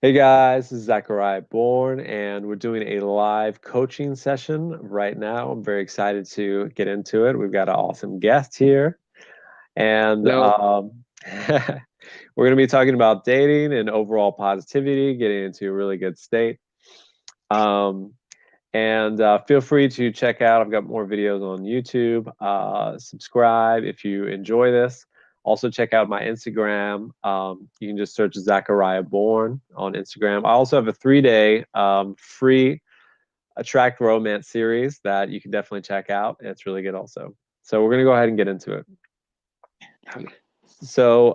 Hey guys, this is Zachariah Bourne, and we're doing a live coaching session right now. I'm very excited to get into it. We've got an awesome guest here, and Hello. we're going to be talking about dating and overall positivity, getting into a really good state. Um, and feel free to check out, I've got more videos on YouTube. Subscribe if you enjoy this. Also, check out my Instagram. You can just search Zachariah Bourne on Instagram. I also have a 3-day free attract romance series that you can definitely check out. It's really good also. So we're gonna go ahead and get into it. So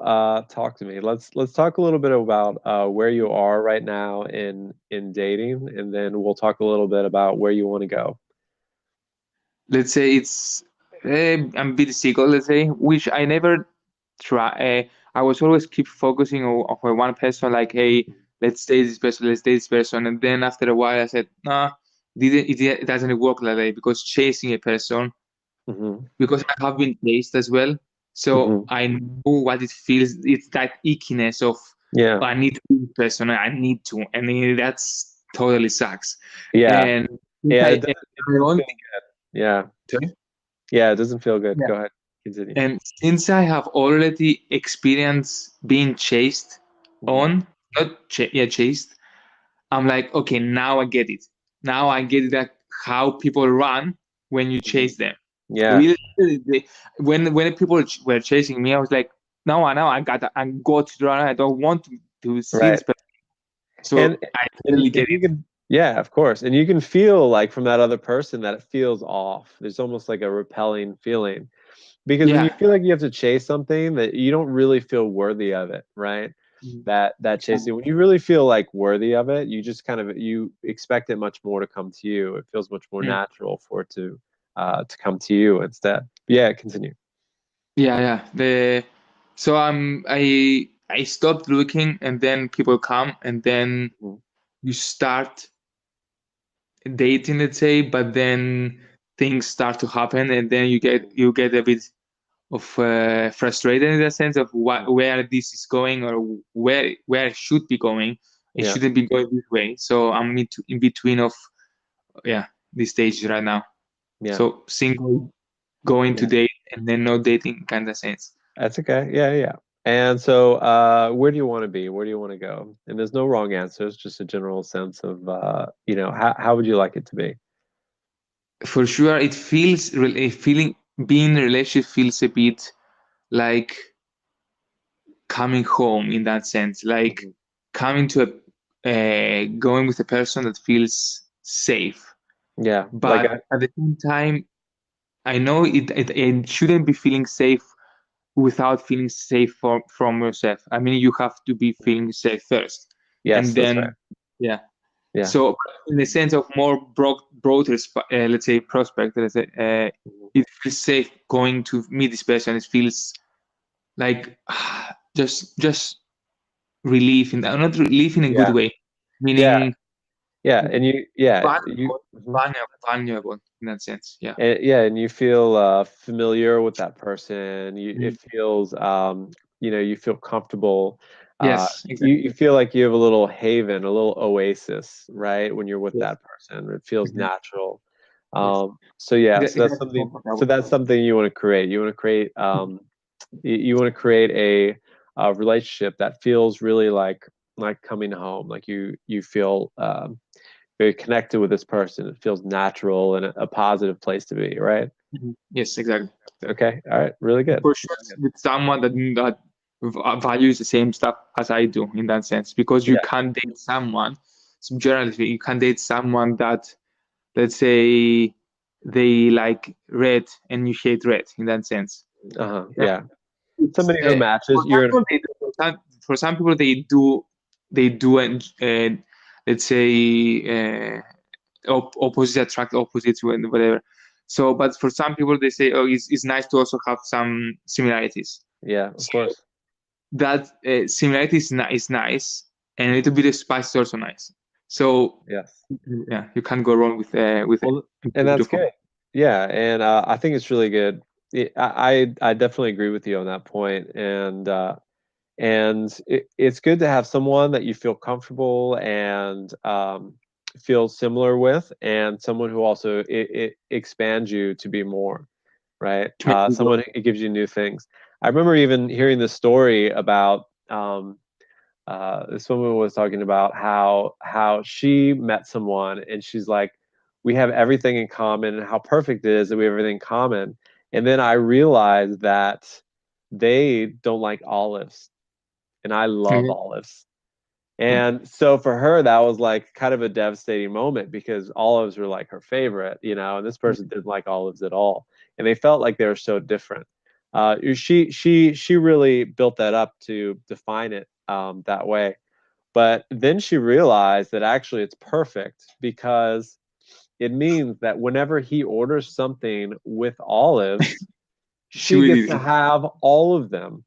talk to me. Let's talk a little bit about where you are right now in dating, and then we'll talk a little bit about where you want to go. Let's say I'm a bit single, let's say, which I never try. I was always keep focusing on one person, like, hey, let's date this person, let's date this person. And then after a while, I said, nah, it doesn't work like that because chasing a person, Hmm. because I have been chased as well. So Hmm. I know what it feels. It's that ickiness of, Yeah. I need to be this person, I need to. And that's totally sucks. Yeah. And if Yeah. I, It I doesn't want, feel good. Yeah. sorry? Yeah. It doesn't feel good. Go ahead. Continue. And since I have already experienced being chased Hmm. on, not yeah, chased, I'm like, okay, now I get it. Now I get it, that how people run when you Hmm. chase them. Yeah. Really, when people were chasing me, I was like, no, I know I got to run. I don't want to see Right. this person. And So I and totally and get you it. can, yeah, of course. And you can feel like from that other person that it feels off. There's almost like a repelling feeling. Because when you Yeah. feel like you have to chase something that you don't really feel worthy of it, right? That chasing, when you really feel like worthy of it, you just kind of you expect it much more to come to you. It feels much more Mm. natural for it to come to you instead. Yeah, continue. Yeah, yeah. I stopped looking, and then people come, and then Mhm. you start dating, let's say, but then things start to happen, and then you get a bit of frustrated in the sense of Mhm. where this is going, or where it should be going. It Yeah, shouldn't be going this way. So I'm in between of, yeah, this stage right now. yeah, So single, going to yeah. date, and then no dating kind of sense. That's okay. Yeah, yeah. And so, where do you want to be? Where do you want to go? And there's no wrong answers, just a general sense of, how would you like it to be? For sure, it feels feeling being in a relationship feels a bit like coming home in that sense, like Mhm. coming to going with a person that feels safe. Yeah, like But at the same time, I know it shouldn't be feeling safe without feeling safe from yourself. I mean, you have to be feeling safe first, yes, and that's right. then, yeah. Yeah. So, in the sense of more broader, let's say, prospect, let's say, Mhm. it feels safe going to meet this person. It feels like just relief, in that, not relief in a good Yeah, way, yeah, meaning yeah. And you, vulnerable, mhm. vulnerable in that sense. Yeah. And you feel familiar with that person. It Mhm. feels, you feel comfortable. Yes, You exactly. feel like you have a little haven, a little oasis, right? When you're with Yes. that person, it feels Mhm. natural. Yes. So yeah, It gets so comfortable. that's something you want to create. You want to create, you want to create a relationship that feels really like coming home. Like you feel very connected with this person. It feels natural and a positive place to be, right? Mhm. Yes, exactly. Okay. All right. Really good. For sure, with someone that values the same stuff as I do in that sense, because you Yeah. can't date someone. So generally, you can date someone that, let's say, they like red and you hate red in that sense. Uh-huh. Yeah. Yeah. It's, Somebody who for matches some your. people they do, for some people they do, and let's say, opposites attract opposites, whatever. So, but for some people they say, oh, it's nice to also have some similarities. Yeah, of So course. that similarity is nice, and a little bit of spice is also nice. So Yes. yeah, you can't go wrong with Well, and that's beautiful. good. Yeah, and I think it's really good. I definitely agree with you on that point, and And it's good to have someone that you feel comfortable and feel similar with, and someone who also it expands you to be more, right? Someone who gives you new things. I remember even hearing this story about this woman was talking about how she met someone, and she's like, we have everything in common, and how perfect it is that we have everything in common. And then I realized that they don't like olives, and I love Okay. olives. And so for her, that was like kind of a devastating moment, because olives were like her favorite, and this person didn't like olives at all. And they felt like they were so different. She really built that up to define it that way. But then she realized that actually it's perfect, because it means that whenever he orders something with olives, She she will gets eat to it. have all of them.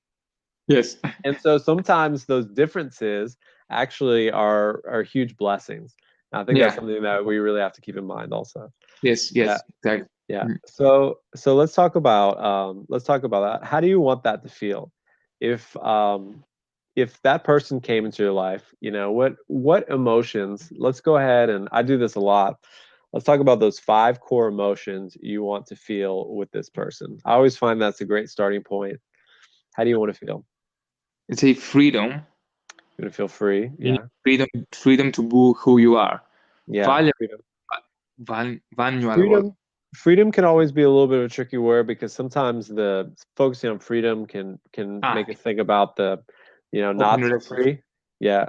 Yes. And so sometimes those differences actually are huge blessings. And I think that's Yeah. something that we really have to keep in mind also. Yes. Yeah, Yes. Exactly. yeah. Mm. So let's talk about that. How do you want that to feel? If if that person came into your life, what emotions, let's go ahead, and I do this a lot. Let's talk about those 5 core emotions you want to feel with this person. I always find that's a great starting point. How do you want to feel? Let's say freedom. You want to feel free? Yeah. Yeah. Freedom to be who you are. Yeah. Valuable. Freedom. Valuable. Freedom can always be a little bit of a tricky word, because sometimes the focusing on freedom can Ah, make us think about the, not so relative. free. Yeah.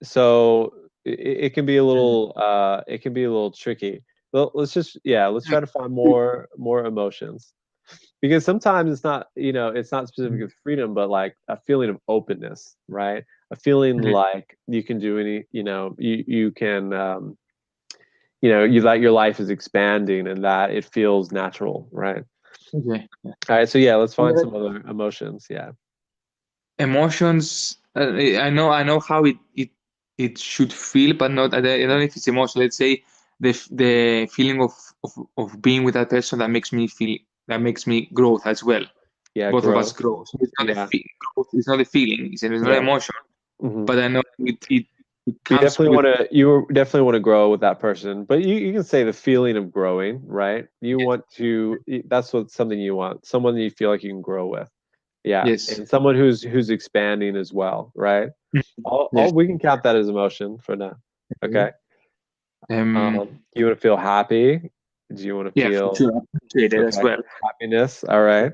So it can be a little tricky. Well, let's try to find more emotions, because sometimes it's not specific to freedom, but like a feeling of openness, right? A feeling Okay. like you can do any, you can you that your life is expanding, and that it feels natural, right? Okay. All right, so yeah, let's find Yeah. some other emotions. Yeah. Emotions. I know how it should feel, but not. I don't know if it's emotion. Let's say the feeling of being with that person that makes me growth as well. Yeah, Both of us growth. grow. So it's not a Yeah. growth. It's not a feeling. It's not an Yeah. emotion. Hmm. But I know it comes with. You definitely want to grow with that person, but you can say the feeling of growing, right? You Yes. want to, that's what something you want, someone that you feel like you can grow with. Yeah, Yes. and someone who's expanding as well, right? Yes. All we can count that as emotion for now. Okay. Okay. Um. Do you want to feel happy? Do you want to Yeah. For feel sure. I appreciate it as okay, well. happiness? All right.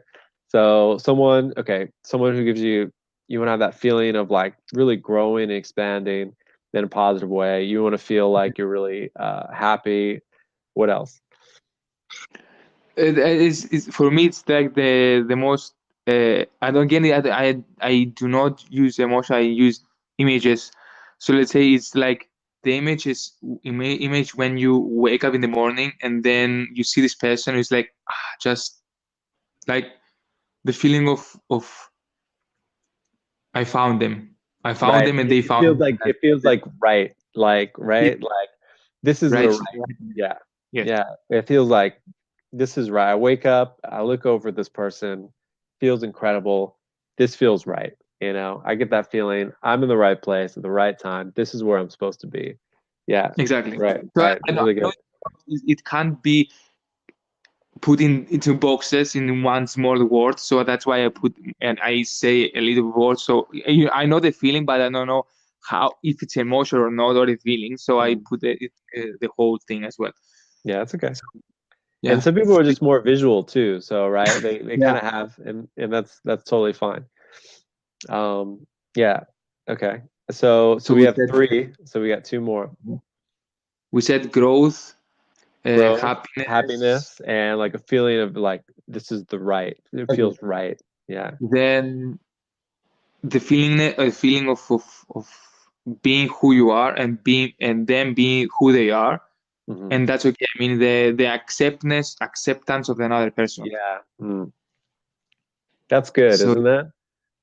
So someone who gives you, you want to have that feeling of like really growing and expanding in a positive way. You want to feel like you're really happy. What else? It's for me. It's like the most. I don't get it. I do not use emotion. I use images. So let's say it's like the image when you wake up in the morning and then you see this person. It's like just like the feeling of I found them. I found Right. them and they It found feels me. like right. Yeah, Like this is the right. right. Yeah. Yes. Yeah. It feels like this is right. I wake up, I look over at this person, feels incredible. This feels right. I get that feeling. I'm in the right place at the right time. This is where I'm supposed to be. Yeah. Exactly. Right. So Right. I Really know good. it can't be put into boxes in one small word. So that's why I put and I say a little word. So I know the feeling, but I don't know how if it's emotion or not or a feeling. So I Mhm. put the whole thing as well. Yeah, it's okay. So, And yeah. some people are just more visual too. So right, they Yeah. kind of have, and that's totally fine. Yeah. Okay. So So we have 3. So we got 2 more. we said growth, Growth, happiness, happiness, and like a feeling of like this is the right. It okay. feels right. Yeah. Then the feeling of being who you are and being and them being who they are, Hmm. and that's okay. I mean the acceptance of another person. Yeah. Mm. That's good, So isn't that?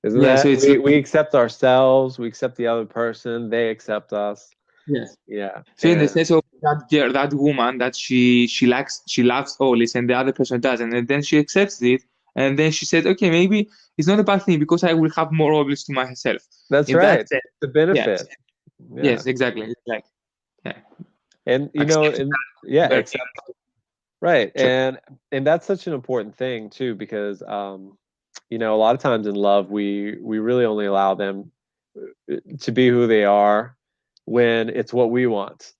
Isn't yeah, so that it's like we accept ourselves, we accept the other person, they accept us. yes. Yeah. So in the And sense of that girl, that woman that she loves olives and the other person doesn't, and then she accepts it, And then she said, okay, maybe it's not a bad thing because I will have more hobbies to myself. That's In that right. sense, The yes, benefit. Yeah. yes, exactly. It's like, yeah, And accept yeah, that. except right. Sure. And that's such an important thing too, because a lot of times in love we really only allow them to be who they are when it's what we want,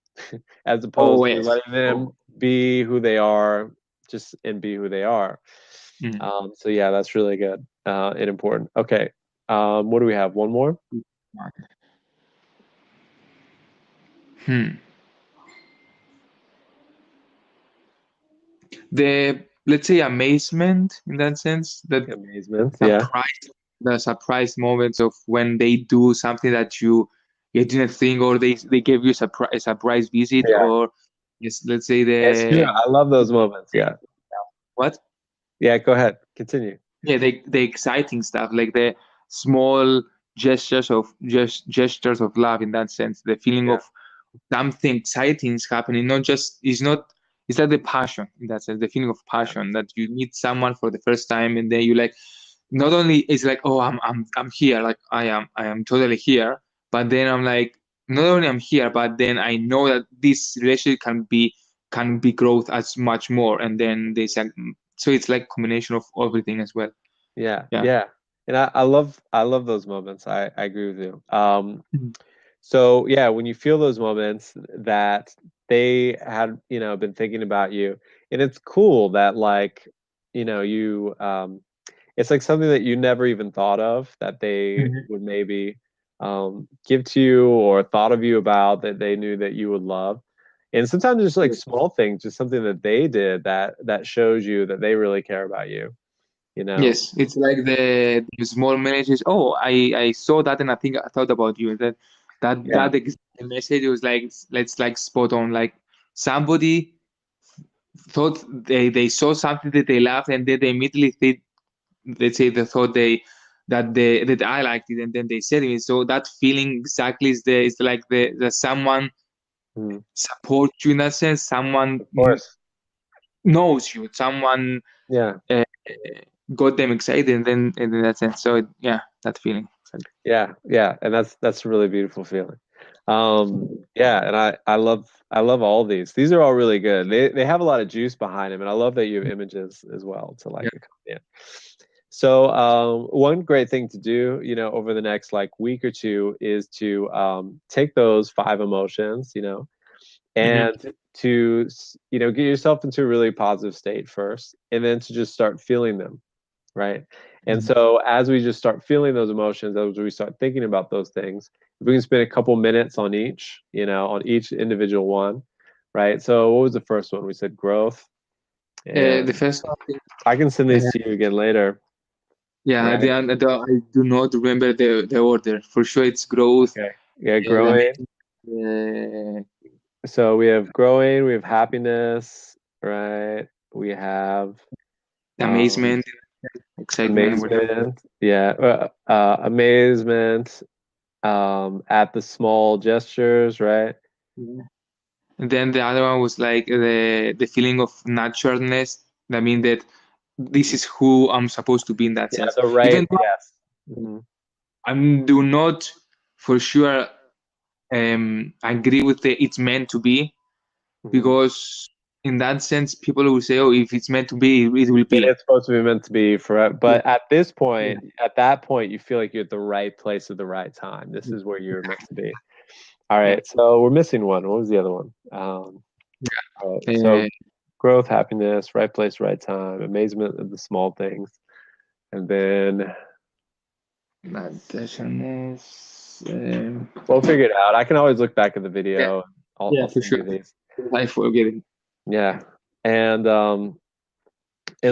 as Oh opposed to yes. letting them be who they are, just and be who they are. Mhm. So yeah, that's really good and important. Okay. What do we have? One more? Hmm. The, let's say, amazement in that sense, that Amazement. Yeah. surprise, the surprise moments of when they do something that you didn't think, or they gave you a surprise visit, Yeah. or yes, let's say It's true. I love those moments. Yeah. what? Yeah. Go ahead. Continue. Yeah, the exciting stuff, like the small gestures of love in that sense, the feeling Yeah. of something exciting is happening, not just it's not it's like the passion in that sense, the feeling of Yeah. passion that you meet someone for the first time, and then you like, not only it's like, oh, I'm here, like I am totally here, but then I'm like, not only I'm here, but then I know that this relationship can be growth as much more, and then there's like, so it's like combination of everything as well. Yeah. Yeah. Yeah. And I love those moments. I agree with you. Mhm. So yeah, when you feel those moments that they had, been thinking about you, and it's cool that like, you it's like something that you never even thought of that they Mhm. would maybe give to you or thought of you about that they knew that you would love. And sometimes just like small things, just something that they did that shows you that they really care about you, you know? Yes, it's like the small messages. Oh, I saw that, and I think I thought about you. Yeah. The message was like, let's like spot on. Like somebody thought they saw something that they loved, and then they immediately think, let's say they thought that I liked it, and then they said it. So that feeling exactly is like the someone Mm, supports you in that sense. Someone of course. knows you. Someone Yeah. uh, got them excited, and in that sense. So yeah, that feeling. Yeah, yeah, and that's a really beautiful feeling. Yeah, and I love all these. These are all really good. They have a lot of juice behind them, and I love that you have images as well to like Yeah. accompany it. So, one great thing to do, over the next like week or two is to take those five emotions, Hmm. and to get yourself into a really positive state first, and then to just start feeling them, right? And so as we just start feeling those emotions, as we start thinking about those things, if we can spend a couple minutes on each, on each individual one, right? So what was the first one? We said growth, The and first one, I think, I can send these uh, to you again later, yeah, right? I do not remember the order. For sure, it's growth, Okay. Yeah, the growing. So we have growing, we have happiness, right? We have um, amazement, excitement, whatever. amazement. Yeah, amazement at the small gestures, right? Yeah. And then the other one was like the feeling of naturalness. I mean that this is who I'm supposed to be in that Yeah, sense. the right, Even though yes. Hmm. I do not for sure agree with the it's meant to be, Hmm. because in that sense people will say, oh, if it's meant to be, it will It be. is supposed to be meant to be forever, Yeah. but at this Yeah. point, at that point, you feel like you're at the right place at the right time. This is where you're meant to be. All Yeah. right, so we're missing one. What was the other one? All right, so Uh, growth, happiness, right place, right time, amazement of the small things, and then Naturalness, we'll figure it out. I can always look back at the yeah, video. I'll yeah, for send sure. you these. I forget it. Yeah, and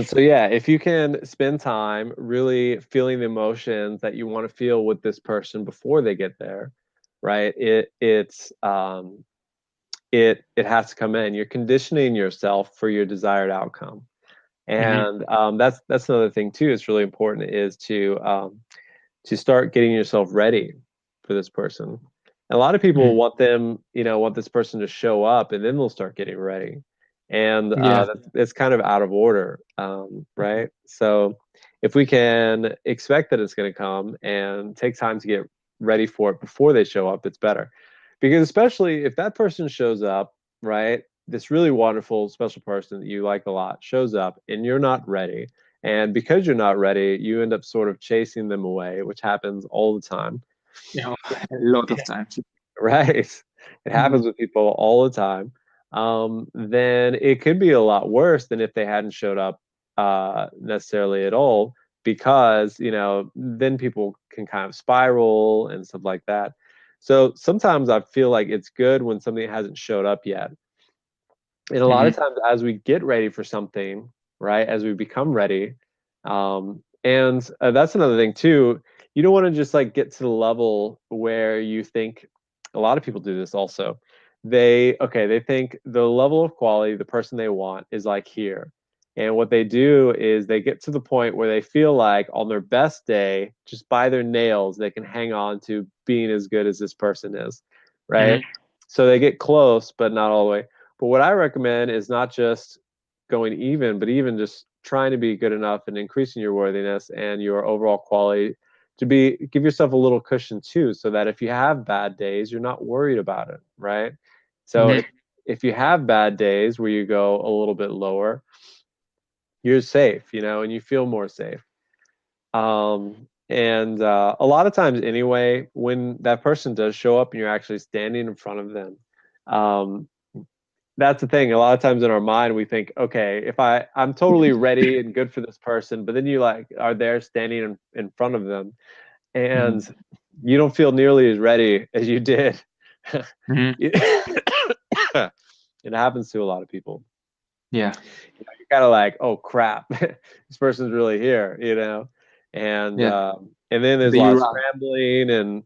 so yeah, if you can spend time really feeling the emotions that you want to feel with this person before they get there, right? It has to come in. You're conditioning yourself for your desired outcome. Hmm. And that's another thing too. It's really important is to start getting yourself ready for this person. And a lot of people Hmm. want this person to show up, and then they'll start getting ready. And Yeah. it's kind of out of order, right? So if we can expect that it's going to come and take time to get ready for it before they show up, it's better. Because especially if that person shows up, right? This really wonderful, special person that you like a lot shows up and you're not ready. And because you're not ready, you end up sort of chasing them away, which happens all the time. Yeah, a lot of times. Right. It Mhm. happens with people all the time. Then it could be a lot worse than if they hadn't showed up necessarily at all, because, then people can kind of spiral and stuff like that. So sometimes I feel like it's good when something hasn't showed up yet. And a lot of Mhm. times as we get ready for something, right, as we become ready, and that's another thing too. You don't want to just like get to the level where you think, a lot of people do this also. They think the level of quality, the person they want is like here. And what they do is they get to the point where they feel like on their best day, just by their nails, they can hang on to being as good as this person is, right? Mhm. So they get close, but not all the way. But what I recommend is not just going even, but even just trying to be good enough and increasing your worthiness and your overall quality to give yourself a little cushion too, so that if you have bad days, you're not worried about it, right? So Mhm. if you have bad days where you go a little bit lower, you're safe, and you feel more safe. And a lot of times anyway, when that person does show up and you're actually standing in front of them, um, that's the thing. A lot of times in our mind, we think, okay, if I'm totally ready and good for this person, but then you like are there standing in front of them, and Mhm. you don't feel nearly as ready as you did. Mhm. It happens to a lot of people. Yeah. You're kind of like, oh crap, this person's really here, and Yeah. and then there's a Then lot you of run. scrambling, and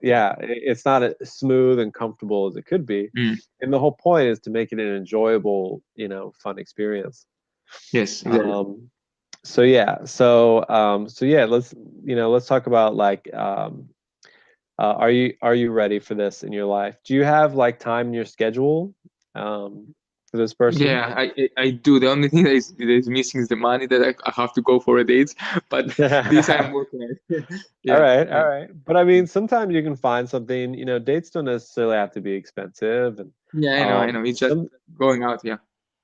yeah, it's not as smooth and comfortable as it could be. Mm. And the whole point is to make it an enjoyable, fun experience. Yes, exactly. Um, so yeah, let's talk about like, are you ready for this in your life? Do you have like time in your schedule for this person? Yeah, I do. The only thing that is missing is the money that I have to go for a date. But this I'm working on. All Yeah. right, all right. But I mean, sometimes you can find something, dates don't necessarily have to be expensive, and Yeah, I know, I know. It's just some going out. Yeah.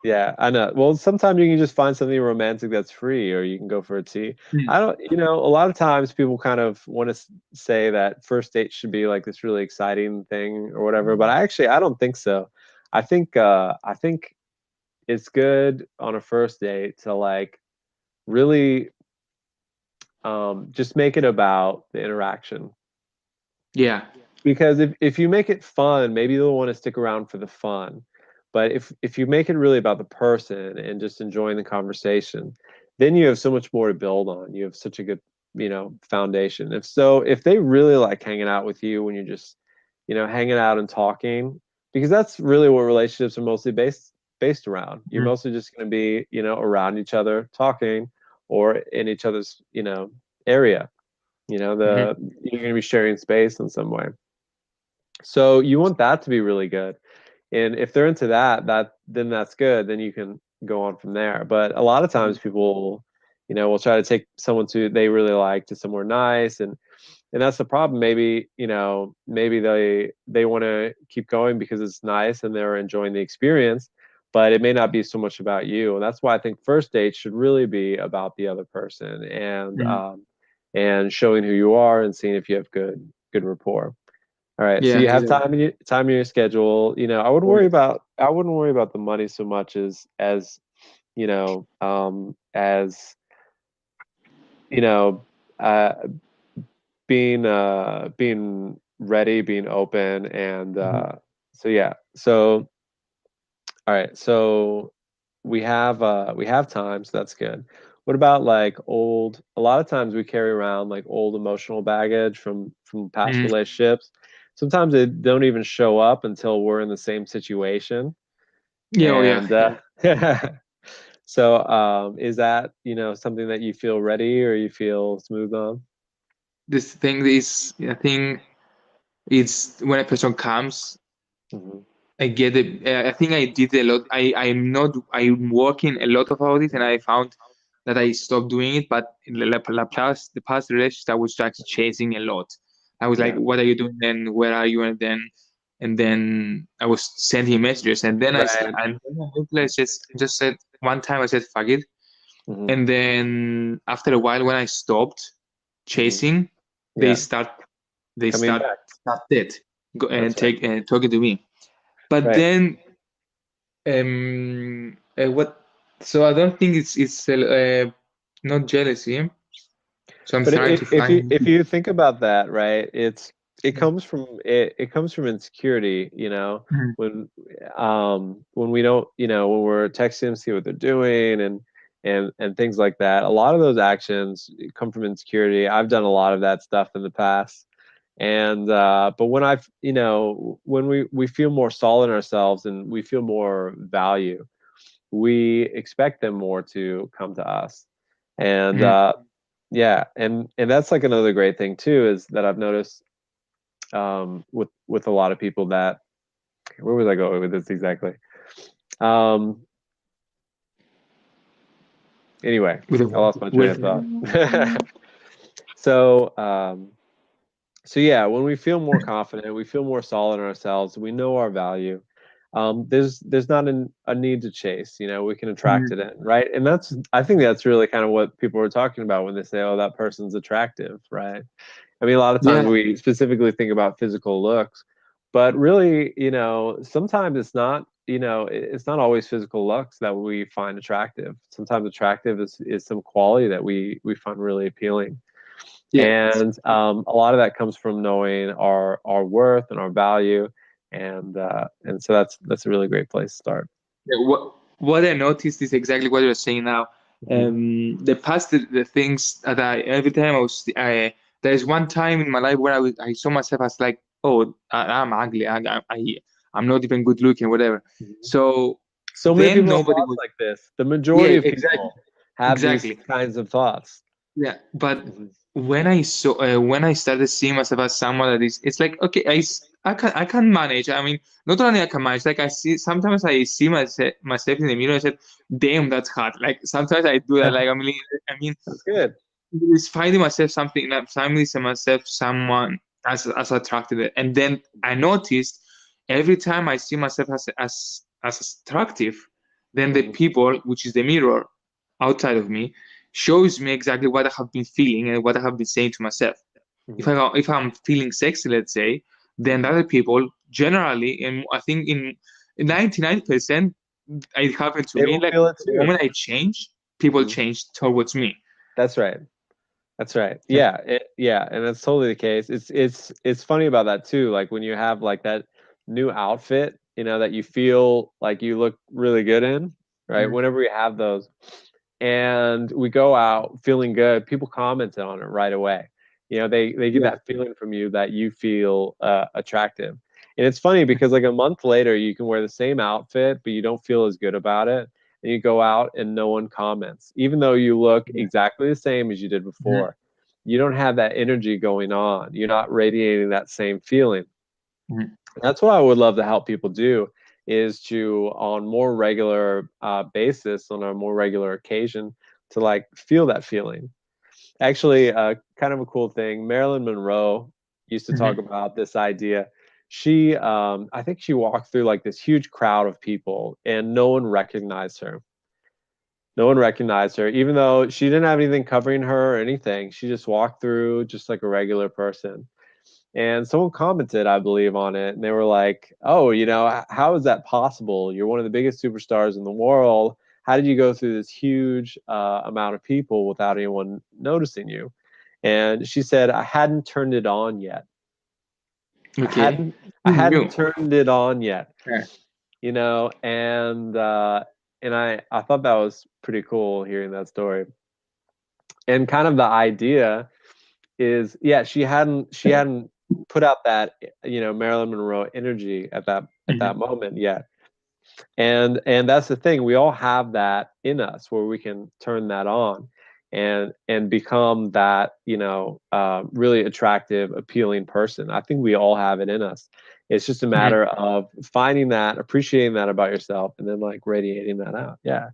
yeah, I know. Well, sometimes you can just find something romantic that's free, or you can go for a tea. Mm. I don't, a lot of times people kind of want to say that first date should be like this really exciting thing or whatever, but I don't think so. I think it's good on a first date to like really just make it about the interaction. Yeah. Because if you make it fun, maybe they'll want to stick around for the fun. But if you make it really about the person and just enjoying the conversation, then you have so much more to build on. You have such a good, foundation. If they really like hanging out with you when you're just, hanging out and talking, because that's really what relationships are mostly based around. You're Mhm. mostly just going to be, around each other talking, or in each other's, area. Mhm. You're going to be sharing space in some way. So you want that to be really good. And if they're into that then that's good. Then you can go on from there. But a lot of times people, will try to take someone they really like to somewhere nice, and that's the problem. Maybe, maybe they want to keep going because it's nice and they're enjoying the experience, but it may not be so much about you. And that's why I think first dates should really be about the other person, Mhm. and showing who you are and seeing if you have good rapport. All right, so Yeah, you have exactly. time in your schedule. I wouldn't worry about the money so much as as you know uh being ready, being open, and Mhm. so yeah. So all right, so we have time, so that's good. What about like a lot of times we carry around like old emotional baggage from past Mhm. relationships. Sometimes they don't even show up until we're in the same situation. Yeah, oh yeah, And yeah. so is that, something that you feel ready or you feel smooth on? This thing is, I think it's when a person comes, Hmm. I get it. I think I did a lot. I'm not. I'm working a lot about it, and I found that I stopped doing it. But in the past relationship, I was actually chasing a lot. I was like, Yeah. "What are you doing then? Where are you?" And then I was sending messages, and then Right. I realized, just said one time, I said, "Fuck it." Hmm. And then after a while, when I stopped Hmm. chasing, they Yeah. start they Coming start back. started go and That's right. take and talking to me. But Right. then what? So I don't think it's not jealousy. So I'm But trying to find. if you think about that, right, it comes from insecurity, you know, Mhm. when we don't, you know, when we're texting them, see what they're doing and things like that. A lot of those actions come from insecurity. I've done a lot of that stuff in the past. And but when I've, you know, when we feel more solid in ourselves and we feel more value, we expect them more to come to us. And Mhm. yeah, and that's like another great thing too is that I've noticed with a lot of people that where was I going with this exactly? Um, anyway, With I lost my train with of thought. So so yeah, when we feel more confident, we feel more solid in ourselves, we know our value. There's not a need to chase, you know, we can attract Mhm. it in, right? And that's I think that's really kind of what people are talking about when they say, oh, that person's attractive, right? I mean, a lot of times Yeah, we specifically think about physical looks, but really, you know, sometimes it's not, you know, it's not always physical looks that we find attractive. Sometimes attractive is some quality that we find really appealing. yeah. And a lot of that comes from knowing our worth and our value, and so that's a really great place to start. Yeah, what I noticed is exactly what you're saying now. Hmm. The things that I every time there's one time in my life where I saw myself as like, oh, I'm ugly. I'm not even good looking, whatever. Hmm. So So many then people have nobody thoughts was. like this. The Yeah, majority of exactly, people have these exactly. kinds of thoughts. Yeah, but Hmm. when I started seeing myself as someone that is, it's like, okay, I can manage. I mean, not only I can manage, like I see sometimes I see myself in the mirror. I said, damn, that's hot. Like sometimes I do that. Like I mean, That's good. it's finding myself something, like finding myself someone as attractive. And then I noticed every time I see myself as attractive, then the Hmm. people, which is the mirror outside of me, shows me exactly what I have been feeling and what I have been saying to myself. If Hmm. I'm feeling sexy, let's say, then Hmm. other people generally, and I think in 99%, it happened to They me. will Like feel it the too. moment I change, people Hmm. change towards me. That's right. That's right. Yeah. Yeah, yeah, and that's totally the case. It's funny about that too. Like when you have like that new outfit, you know, that you feel like you look really good in, right? Mhm. Whenever we have those, and we go out feeling good, people comment on it right away. You know, they get Yeah. that feeling from you that you feel attractive. And it's funny because like a month later, you can wear the same outfit, but you don't feel as good about it. And you go out and no one comments, even though you look Yeah. exactly the same as you did Mhm. before. You don't have that energy going on. You're not radiating that same feeling. Mhm. That's what I would love to help people do is to on more regular basis, on a more regular occasion, to like feel that feeling. Actually, kind of a cool thing. Marilyn Monroe used to talk Mhm. about this idea. She, I think she walked through like this huge crowd of people and no one recognized her. No one recognized her, even though she didn't have anything covering her or anything. She just walked through just like a regular person. And someone commented, I believe, on it, and they were like, "Oh, you know, how is that possible? You're one of the biggest superstars in the world. How did you go through this huge amount of people without anyone noticing you?" And she said, "I hadn't turned it on yet. I Okay. hadn't, I Who hadn't knew? turned it on yet." Yeah. You know, and I thought that was pretty cool hearing that story. And kind of the idea is yeah she hadn't put out that you know Marilyn Monroe energy at Mhm. that moment yet, and that's the thing, we all have that in us where we can turn that on and become that you know really attractive appealing person. I think we all have it in us. It's just a Mhm. matter of finding that, appreciating that about yourself, and then like radiating that out. Yeah.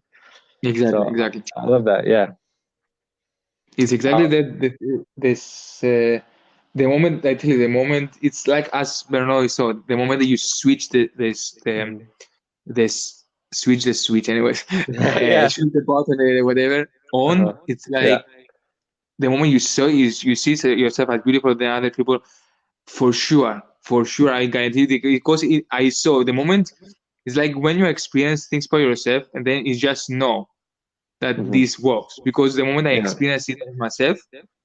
Exactly. So Exactly. I love that. Yeah. It's exactly Um, that. This the moment I tell you, the moment it's like as Bernardo saw, the moment that you switch mhm. this switch the switch, anyways, Yeah. shoot the button, whatever on. Uh-huh. It's Yeah. like the moment you see yourself as beautiful than other people. For sure, I guarantee it, because I saw the moment. It's like when you experience things by yourself, and then you just know that Hmm. this works. Because the moment I Yeah. experienced it myself,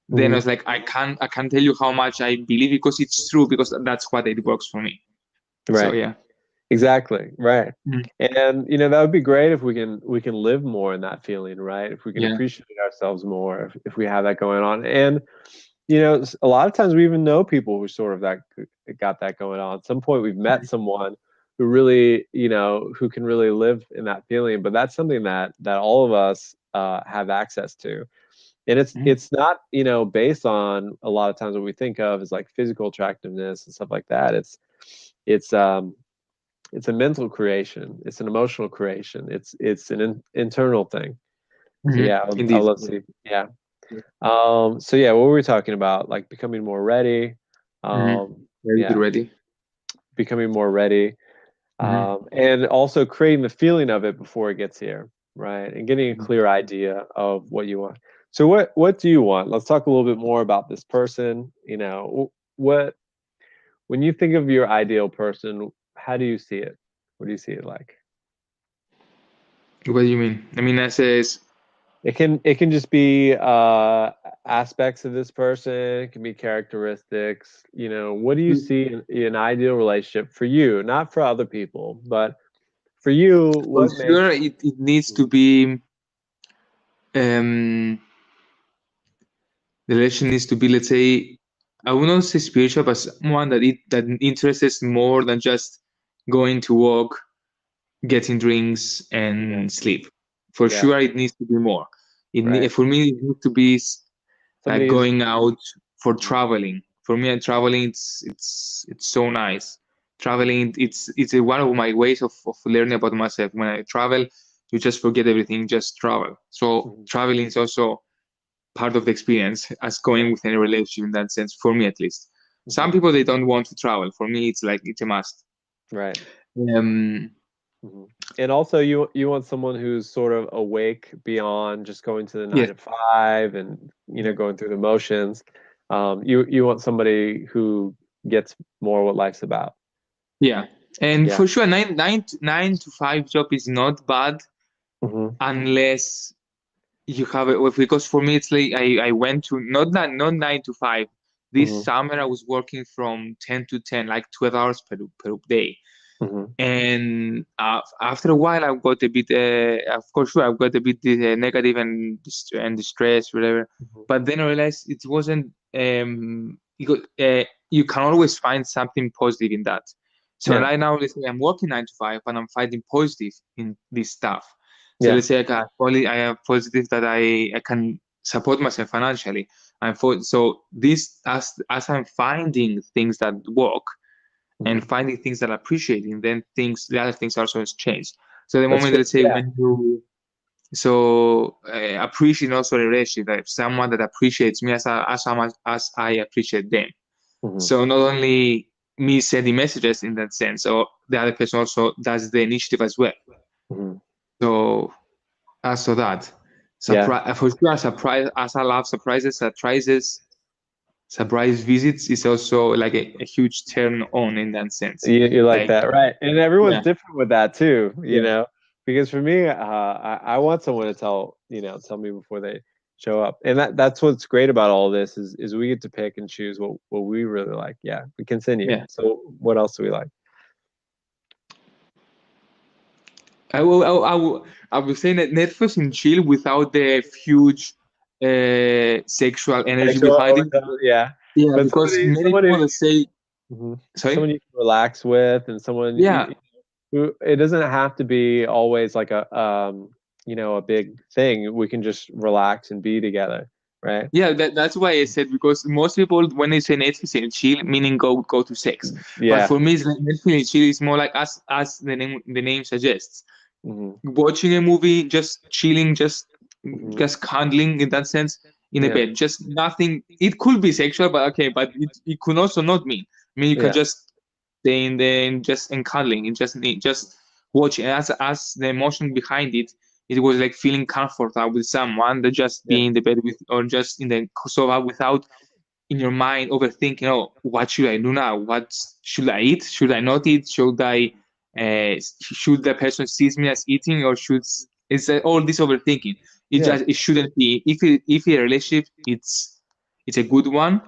then I Hmm. was like, I can't tell you how much I believe, because it's true, because that's what it works for me. So Right. yeah. Exactly. Right. Mhm. And that would be great if we can live more in that feeling, right? If we can Yeah. appreciate ourselves more, if we have that going on. And a lot of times we even know people who sort of that got that going on. At some point we've met someone who really, who can really live in that feeling. But that's something that all of us have access to. And it's Mhm. it's not, based on a lot of times what we think of as like physical attractiveness and stuff like that. It's it's a mental creation. It's an emotional creation. It's an internal thing. So Mhm. yeah, I'll Indeed. love to see. Yeah. So yeah, what were we talking about? Like becoming more ready. Mhm. Ready to Yeah, ready. becoming more ready. Mhm. And also creating the feeling of it before it gets here, right? And getting a Mhm. clear idea of what you want. So what do you want? Let's talk a little bit more about this person. What when you think of your ideal person, how do you see it? What do you see it like? What do you mean? I mean, I says, It can just be aspects of this person. It can be characteristics. What do you see in an ideal relationship for you? Not for other people, but for you, for what sure, makes it needs to be, um, the relation needs to be, let's say, I would not say spiritual, but someone that interests more than just going to walk, getting drinks, yeah, and sleep. For yeah, sure, it needs to be more. right. For me, it needs to be like Somebody who's going out for traveling. For me, traveling, it's so nice. Traveling, it's one of my ways of learning about myself. When I travel, you just forget everything, just travel. So Mhm. traveling is also part of the experience as Yeah, going with any relationship, in that sense, for me at least. Some hmm, people, they don't want to travel. For me, it's like it's a must. right. Um, Hmm. And also, you want someone who's sort of awake beyond just going to the nine yes, to five and going through the motions. You want somebody who gets more what life's about. yeah, and Yeah. for sure, nine to five job is not bad, Hmm. unless you have it. Because for me, it's like I went to not 9 to 5. This Hmm. summer, I was working from 10 to 10, like 12 hours per day. Hmm. And after a while, I've got a bit, of course, sure, I've got a bit negative and distressed, whatever. Hmm. But then I realized it wasn't. You can always find something positive in that. So Yeah. right now, let's say I'm working 9 to 5, and I'm finding positive in this stuff. So Yeah. let's say I am positive that I can support myself financially. So this, as I'm finding things that work and Hmm. finding things that I appreciate, and then the other things also has changed. So the That's moment, true. let's say, Yeah. when you appreciate also a relationship, that someone that appreciates me as much as I appreciate them. Hmm. So not only me sending messages in that sense, or the other person also does the initiative as well. Hmm. So as to that, Yeah. surprise for sure. Surprise, as I love surprise visits is also like a huge turn on in that sense. You like Like, that, right? And everyone's yeah, different with that too, yeah, because for me, I want someone to tell me before they show up, and that's what's great about all this is we get to pick and choose what we really like. Yeah, we continue. yeah. So what else do we like? I will say that Netflix and chill without the huge sexual energy Sexual behind it. overtone, yeah, Yeah, but because somebody many someone who people that say, mhm. sorry, Someone you can relax with, and someone yeah, who it doesn't have to be always like a big thing. We can just relax and be together, right? yeah, that's why I said, because most people, when they say Netflix and chill, meaning go to sex. But Yeah. for me, it's like Netflix and chill is more like, as the name suggests, Hmm. watching a movie, just chilling, Hmm. just cuddling in that sense. in a Yeah. bed, just nothing. It could be sexual, but okay, but it could also not mean. I mean, you can Yeah. just stay in there and just and cuddling and just watching. As the emotion behind it, it was like feeling comfortable with someone that just Yeah. be in the bed with or just in the sofa without in your mind overthinking, oh, what should I do now? What should I eat? Should I not eat? Should the person sees me as eating, or should it's all this overthinking? Yeah. It shouldn't be. If a relationship it's a good one,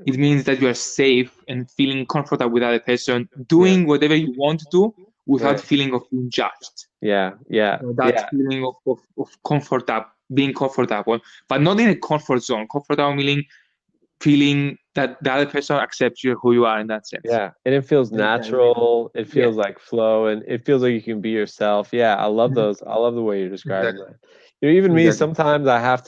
it means that you are safe and feeling comfortable with other person, Yeah. doing whatever you want to do without Right. feeling of being judged. Yeah. Yeah. So that Yeah. feeling of comfortable, being comfortable, but not in a comfort zone. Comfortable meaning feeling that the other person accepts you who you are in that sense. Yeah, and it feels natural. It Yeah. feels like flow, and it feels like you can be yourself. Yeah, I love Mhm. those. I love the way you're describing Exactly. that. Even me, Exactly. sometimes I have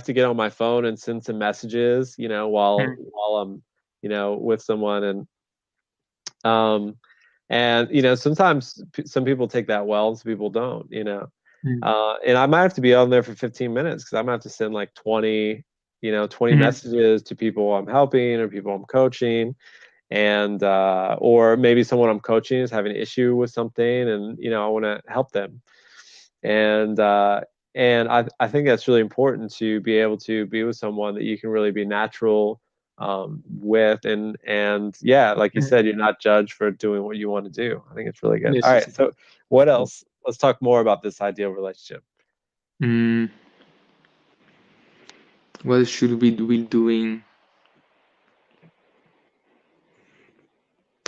to get on my phone and send some messages, Mhm. while I'm, with someone, um, and sometimes some people take that well, and some people don't, Mhm. and I might have to be on there for 15 minutes because I might have to send like 20 Mhm. messages to people I'm helping or people I'm coaching, and or maybe someone I'm coaching is having an issue with something, and I want to help them, and I think that's really important to be able to be with someone that you can really be natural with, and yeah, like you Mhm. said, you're not judged for doing what you want to do. I think it's really good. Yes, All yes, right, yes. so what else? Let's talk more about this ideal relationship. Mm, what should we be doing?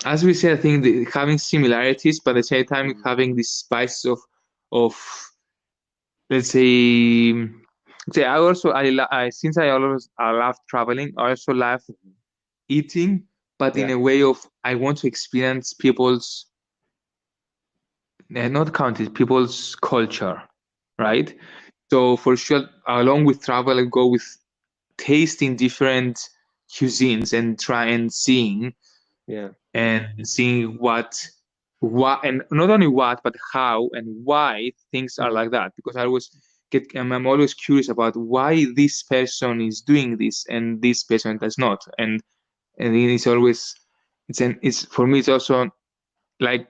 As we said, I think having similarities, but at the same time Mhm. having this spice of let's say, I also I since I love traveling, I also love eating, but in Yeah, a way of I want to experience people's not countries, people's culture, right. right? So for sure, along with travel, I go with tasting different cuisines and try and Yeah. seeing what and not only what but how and why things are Mhm. like that. Because I'm always curious about why this person is doing this and this person does not. And it's always it's for me it's also like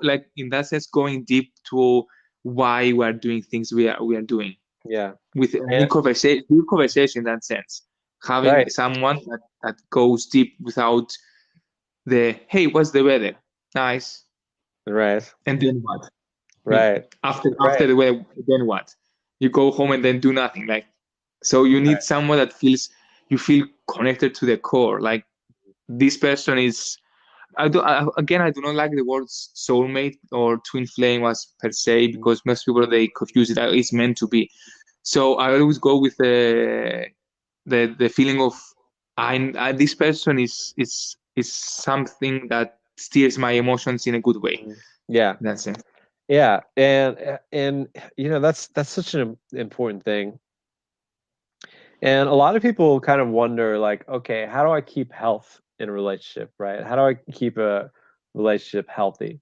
like in that sense going deep to why we are doing things we are doing Yeah. with And deep conversation in that sense, having right, someone that goes deep without the hey, what's the weather? Nice. right, And then what? I mean, right, after right, the weather, then what? You go home and then do nothing. Like, so you need right. someone that feels you feel connected to the core. Like this person is. Again, I do not like the words soulmate or twin flame as per se Mhm. because most people they confuse it. It's meant to be. So I always go with the feeling of this person is something that steers my emotions in a good way. Mhm. Yeah, In that sense. yeah, and that's such an important thing. And a lot of people kind of wonder, like, okay, how do I keep health in a relationship, right? How do I keep a relationship healthy?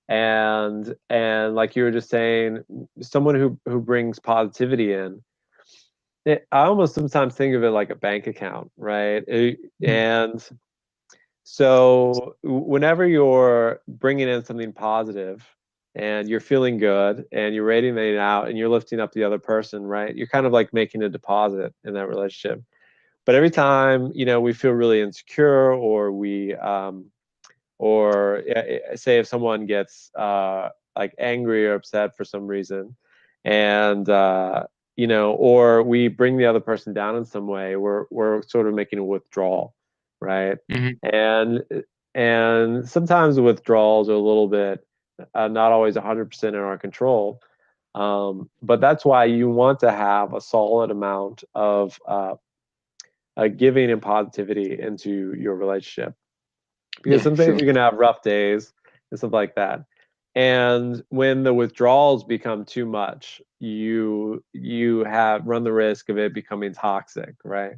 And like you were just saying, someone who brings positivity in, I almost sometimes think of it like a bank account, right? And so whenever you're bringing in something positive and you're feeling good and you're rating it out and you're lifting up the other person, right? You're kind of like making a deposit in that relationship. But every time, we feel really insecure, or say if someone gets like angry or upset for some reason, and or we bring the other person down in some way, we're sort of making a withdrawal, right? Hmm. And and sometimes the withdrawals are a little bit not always 100% in our control. But that's why you want to have a solid amount of giving and positivity into your relationship, because Yeah, some days sure. you're going to have rough days and stuff like that. And when the withdrawals become too much, you have run the risk of it becoming toxic, right?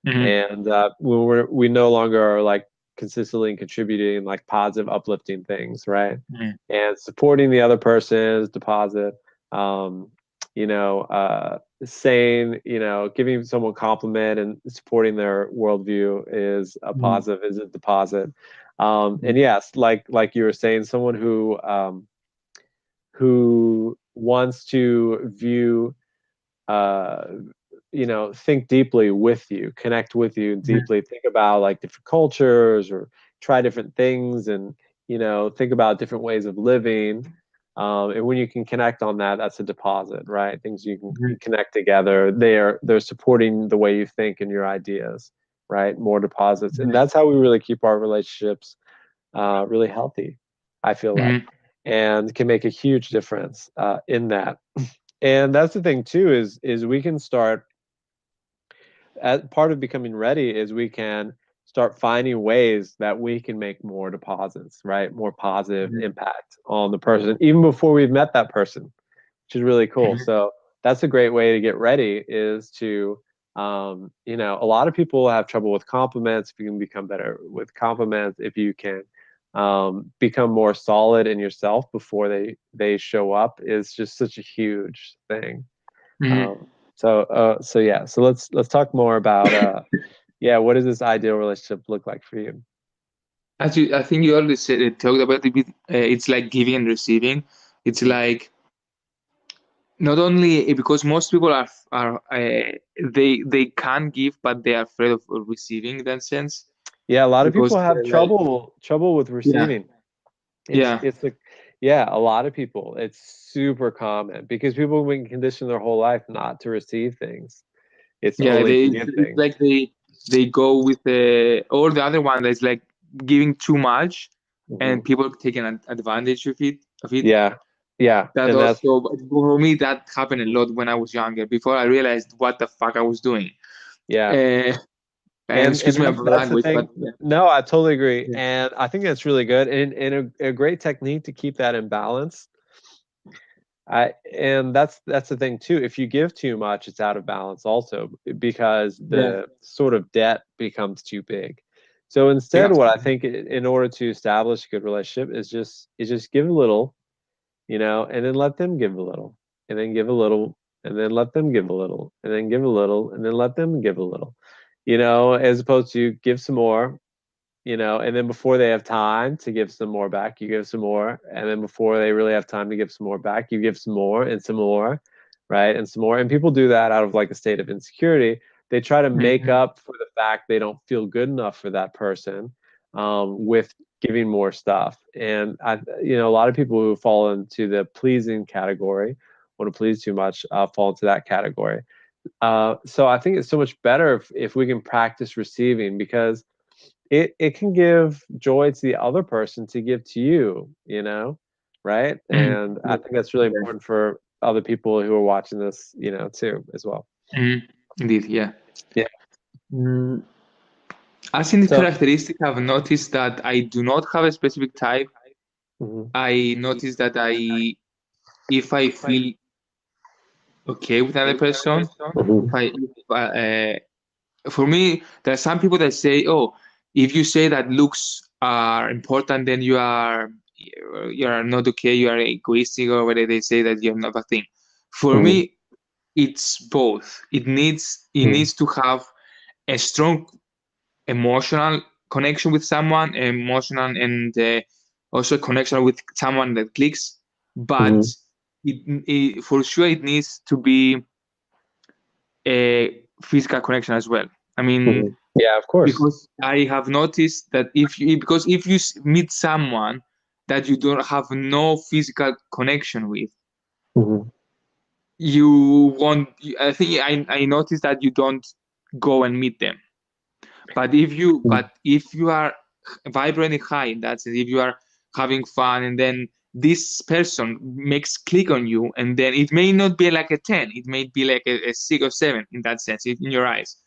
Hmm. And when we no longer are like consistently contributing like positive, uplifting things, right? Hmm. And supporting the other person's deposit. Um, saying, giving someone compliment and supporting their worldview is a Mhm. positive, is a deposit. And Mhm. yes, like you were saying, someone who wants to view, uh, think deeply with you, connect with you Mhm. deeply, think about like different cultures or try different things and, think about different ways of living. And when you can connect on that, that's a deposit, right? Things you can Mhm. connect together. They're supporting the way you think and your ideas, right? More deposits. And Mhm. that's how we really keep our relationships really healthy, I feel like, Mhm. and can make a huge difference in that. And that's the thing too, is we can start, as part of becoming ready is we can start finding ways that we can make more deposits, right? More positive Mhm. impact on the person, even before we've met that person, which is really cool. Mhm. So that's a great way to get ready, is to, a lot of people have trouble with compliments. If you can become better with compliments, if you can become more solid in yourself before they show up, is just such a huge thing. Mhm. So yeah, so let's talk more about yeah, what does this ideal relationship look like for you? I think you already talked about it. It's like giving and receiving. It's Mm. like not only because most people are they can give, but they are afraid of receiving in that sense Yeah, a lot of because people have they're like trouble with yeah, receiving. yeah, It's like, yeah, a lot of people. It's super common because people have been conditioned their whole life not to receive things. It's yeah. only They to give it's things. like they go with the or the other one that's like giving too much, Hmm. and people taking advantage of it. Yeah, yeah, That and that's also for me that happened a lot when I was younger. Before I realized what the fuck I was doing. yeah. Uh, and And excuse me that's about that's the language, thing. but yeah, No, I totally agree. yeah, And I think that's really good. And a great technique to keep that in balance. And that's the thing too. If you give too much, it's out of balance also, because yeah, the sort of debt becomes too big. So instead, yeah. what I think in order to establish a good relationship is just give a little, and then let them give a little, and then give a little, and then let them give a little, and then give a little, and then let them give a little, as opposed to give some more, and then before they have time to give some more back, you give some more, and then before they really have time to give some more back, you give some more and some more, right? And some more. And people do that out of like a state of insecurity. They try to make Mhm. up for the fact they don't feel good enough for that person, with giving more stuff. And a lot of people who fall into the pleasing category, want to please too much, fall into that category. So I think it's so much better if we can practice receiving, because it can give joy to the other person to give to you, right? Mhm. And I Yeah. think that's really important for other people who are watching this, too, as well. Mhm. Indeed, yeah. Yeah. Mm, as in the So, characteristic, I've noticed that I do not have a specific type. mhm, I notice that if I feel okay with another person, if mhm, I, if, for me, there are some people that say, "Oh, if you say that looks are important, then you are not okay. You are egoistic, or whether they say that you have not a thing." For mhm, me, it's both. It needs to have a strong emotional connection with someone, emotional and also connection with someone that clicks. But mhm, for sure, it needs to be a physical connection as well. I mean, mhm. Yeah, of course. because I have noticed that if you meet someone that you don't have no physical connection with, Mhm, you won't. I think I noticed that you don't go and meet them. mhm, But if you are vibrating high in that sense, if you are having fun, and then this person makes click on you, and then it may not be like a 10, it may be like a 6 or 7 in that sense, in your eyes.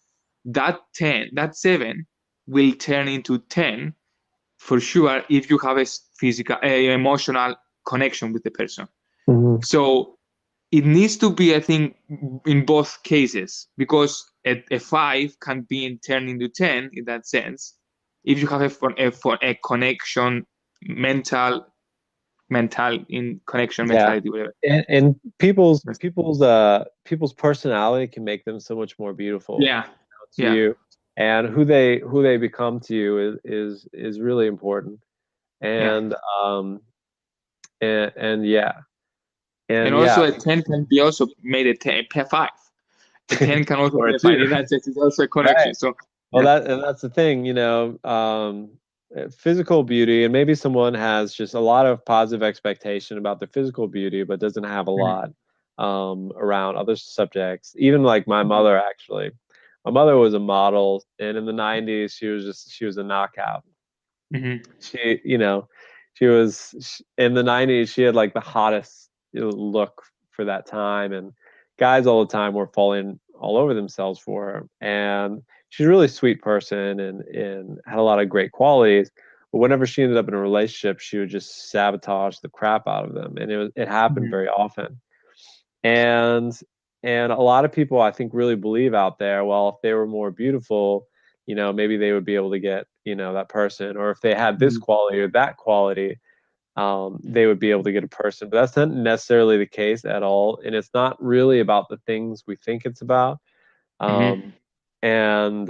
That 10, that 7 will turn into 10 for sure if you have a physical, emotional connection with the person. mhm, So it needs to be, I think, in both cases, because a 5 can be turned into 10 in that sense if you have a connection, mental in connection Yeah. mentality, whatever. And people's Yes. people's personality can make them so much more beautiful Yeah, to yeah, you, and who they become to you is really important. yeah. And and yeah, And and also yeah, a 10 can be also made a 10, a 5. A 10 can also or be a a 5. two, In that sense, it's also a right? connection. So, Well, yeah. that's the thing, physical beauty, and maybe someone has just a lot of positive expectation about their physical beauty, but doesn't have a Mhm. lot around other subjects. Even like my Mhm. mother, actually, my mother was a model, and in the '90s, she was a knockout. Mhm. She, in the '90s, she had like the hottest look for that time, and guys all the time were falling all over themselves for her. And she's a really sweet person, and had a lot of great qualities. But whenever she ended up in a relationship, she would just sabotage the crap out of them, and it happened Mhm. very often. And and a lot of people, I think, really believe out there, well, if they were more beautiful, maybe they would be able to get, that person, or if they had this Mhm. quality or that quality, they would be able to get a person. But that's not necessarily the case at all, and it's not really about the things we think it's about. Mhm. Um, and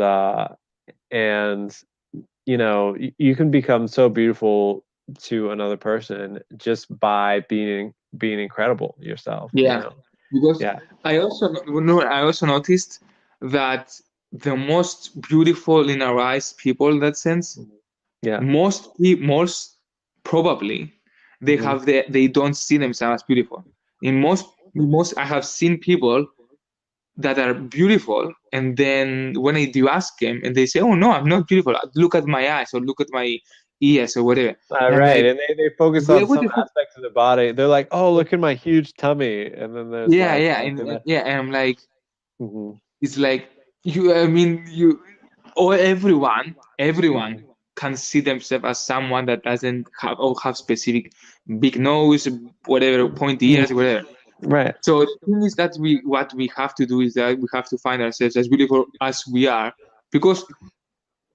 and you can become so beautiful to another person just by being incredible yourself. Yeah, because Yeah. I also noticed that the most beautiful in our eyes people in that sense, Mhm. Yeah. most probably Hmm. they don't see themselves as beautiful. In most I have seen people that are beautiful, and then when I do ask them, and they say, "Oh no, I'm not beautiful. Look at my eyes, or look at my ears, or whatever." And I'm Right. like, And they focus "Where on would some the fuck?" aspects of the body. They're like, oh, look at my huge tummy. And then there's Yeah, like, yeah, look at and that. yeah, and I'm like, Hmm. it's like you. I mean, you or everyone can see themselves as someone that doesn't have or have specific big nose, whatever, pointy ears, whatever. Right. So the thing is that what we have to do is that we have to find ourselves as beautiful as we are, because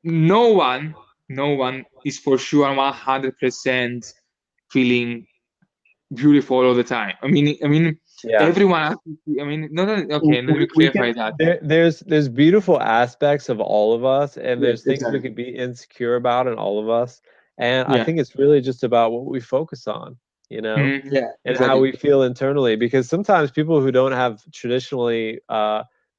no one, no one is for sure 100% feeling beautiful all the time. I mean, Yeah. everyone. I mean, not only, okay. Let me We can clarify that. there's beautiful aspects of all of us, and Yes, there's things we exactly. can be insecure about in all of us. And I Yeah. think it's really just about what we focus on, Yeah, and how exactly. we feel internally. Because sometimes people who don't have traditionally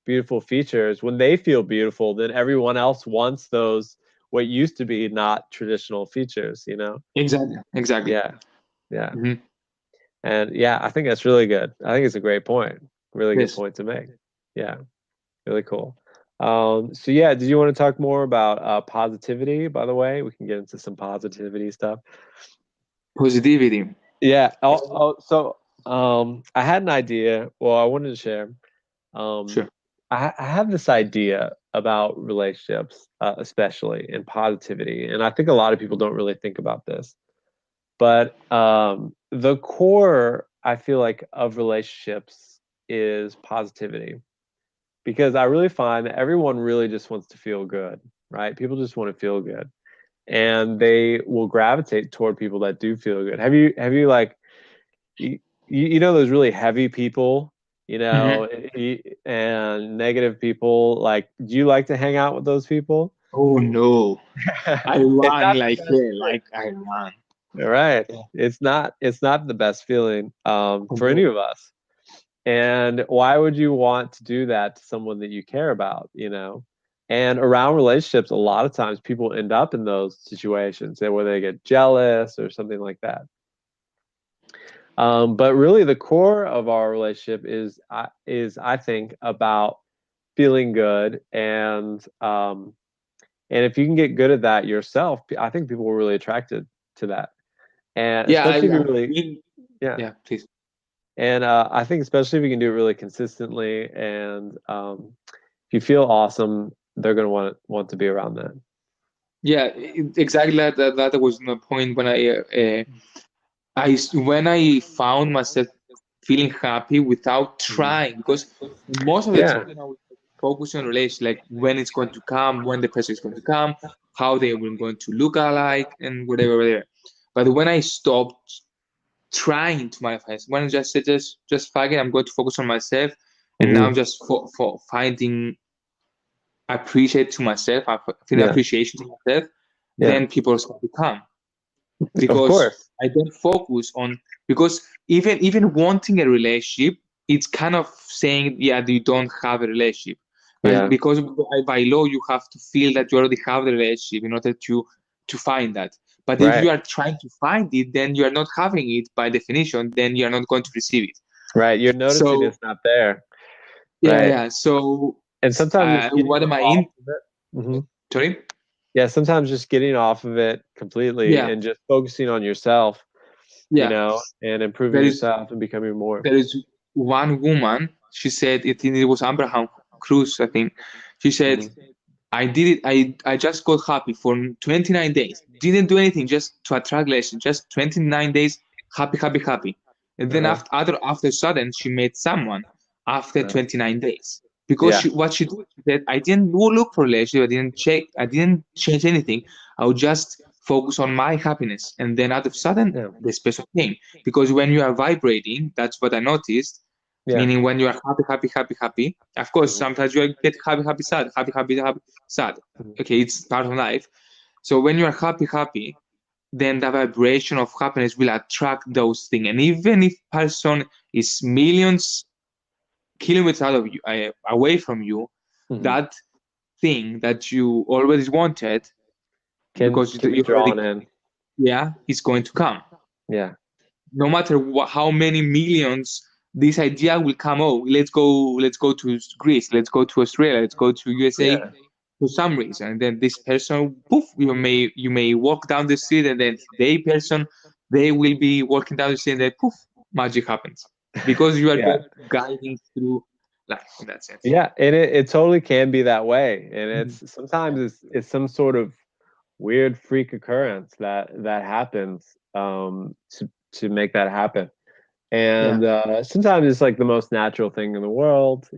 beautiful features, when they feel beautiful, then everyone else wants those what used to be not traditional features. Exactly. Exactly. Yeah, yeah. Hmm. And yeah, I think that's really good. I think it's a great point. Really good Yes. point to make. Yeah, really cool. So yeah, did you want to talk more about positivity, by the way? We can get into some positivity stuff. Positivity. Yeah. I had an idea. Well, I wanted to share. Um, Sure. I have this idea about relationships, especially in positivity, and I think a lot of people don't really think about this. But the core, I feel like, of relationships is positivity, because I really find that everyone really just wants to feel good, right? People just want to feel good, and they will gravitate toward people that do feel good. Have you like those really heavy people, Hmm. and negative people? Like, do you like to hang out with those people? Oh no. I It's run not the like best hell. feeling. Like I run. Right. Yeah. It's not the best feeling Oh, for any no. of us. And why would you want to do that to someone that you care about? And around relationships, a lot of times people end up in those situations where they get jealous or something like that. But really, the core of our relationship is I think about feeling good, and if you can get good at that yourself, I think people are really attracted to that, and Yeah, especially if you yeah. really, yeah. Yeah, please. And I think especially if you can do it really consistently, and if you feel awesome, they're gonna want to be around that. Yeah, exactly. That was my point when when I found myself feeling happy without Mhm. trying, because most of the Yeah, time I was focusing on relations, like when it's going to come, when the person is going to come, how they were going to look alike, and whatever, whatever. But when I stopped trying to manifest. When I just say just fuck it, I'm going to focus on myself, and now Hmm. I'm just for finding appreciate to myself, I feel Yeah. appreciation to myself, Yeah. then people start to come. Of Because course. I don't focus on, because even wanting a relationship, it's kind of saying, yeah, you don't have a relationship. And Yeah. because by law you have to feel that you already have the relationship in order to find that. But if Right. you are trying to find it, then you are not having it by definition, then you are not going to receive it. Right. You're noticing So it's not there. yeah, Right. yeah. So And sometimes just getting what am I off in? of it. Hmm. Sorry? Yeah. Sometimes just getting off of it completely Yeah, and just focusing on yourself, yeah. and improving There is yourself and becoming more. there is one woman. She said it was Abraham Cruz, I think. She said, Hmm. I did it. I just got happy for 29 days. Didn't do anything just to attract relation. Just 29 days, happy, happy, happy. And then Uh-huh. after sudden, she met someone after Uh, 29 days. Because yeah. what she did, she said, I didn't look for relationship. I didn't check. I didn't change anything. I would just focus on my happiness. And then out of sudden, Yeah. this person came. Because when you are vibrating, that's what I noticed, Yeah. meaning when you are happy, happy, happy, happy. Of course, Hmm. sometimes you get happy, happy, sad, happy, happy, happy, sad. Hmm. Okay, it's part of life. So when you are happy, happy, then the vibration of happiness will attract those things. And even if person is millions kilometers out of you, away from you, Hmm. that thing that you always wanted, because Can be you already, drawn in. yeah, is going to come. Yeah. No matter how many millions, this idea will come. Oh, let's go to Greece, let's go to Australia, let's go to USA Yeah. for some reason. And then this person, poof, you may walk down the street, and then they person, they will be walking down the street, and then poof, magic happens because you are Yeah. just guiding through life in that sense. Yeah. And it totally can be that way. And Mhm. it's sometimes it's some sort of weird freak occurrence that happens to make that happen. Yeah, And sometimes it's like the most natural thing in the world.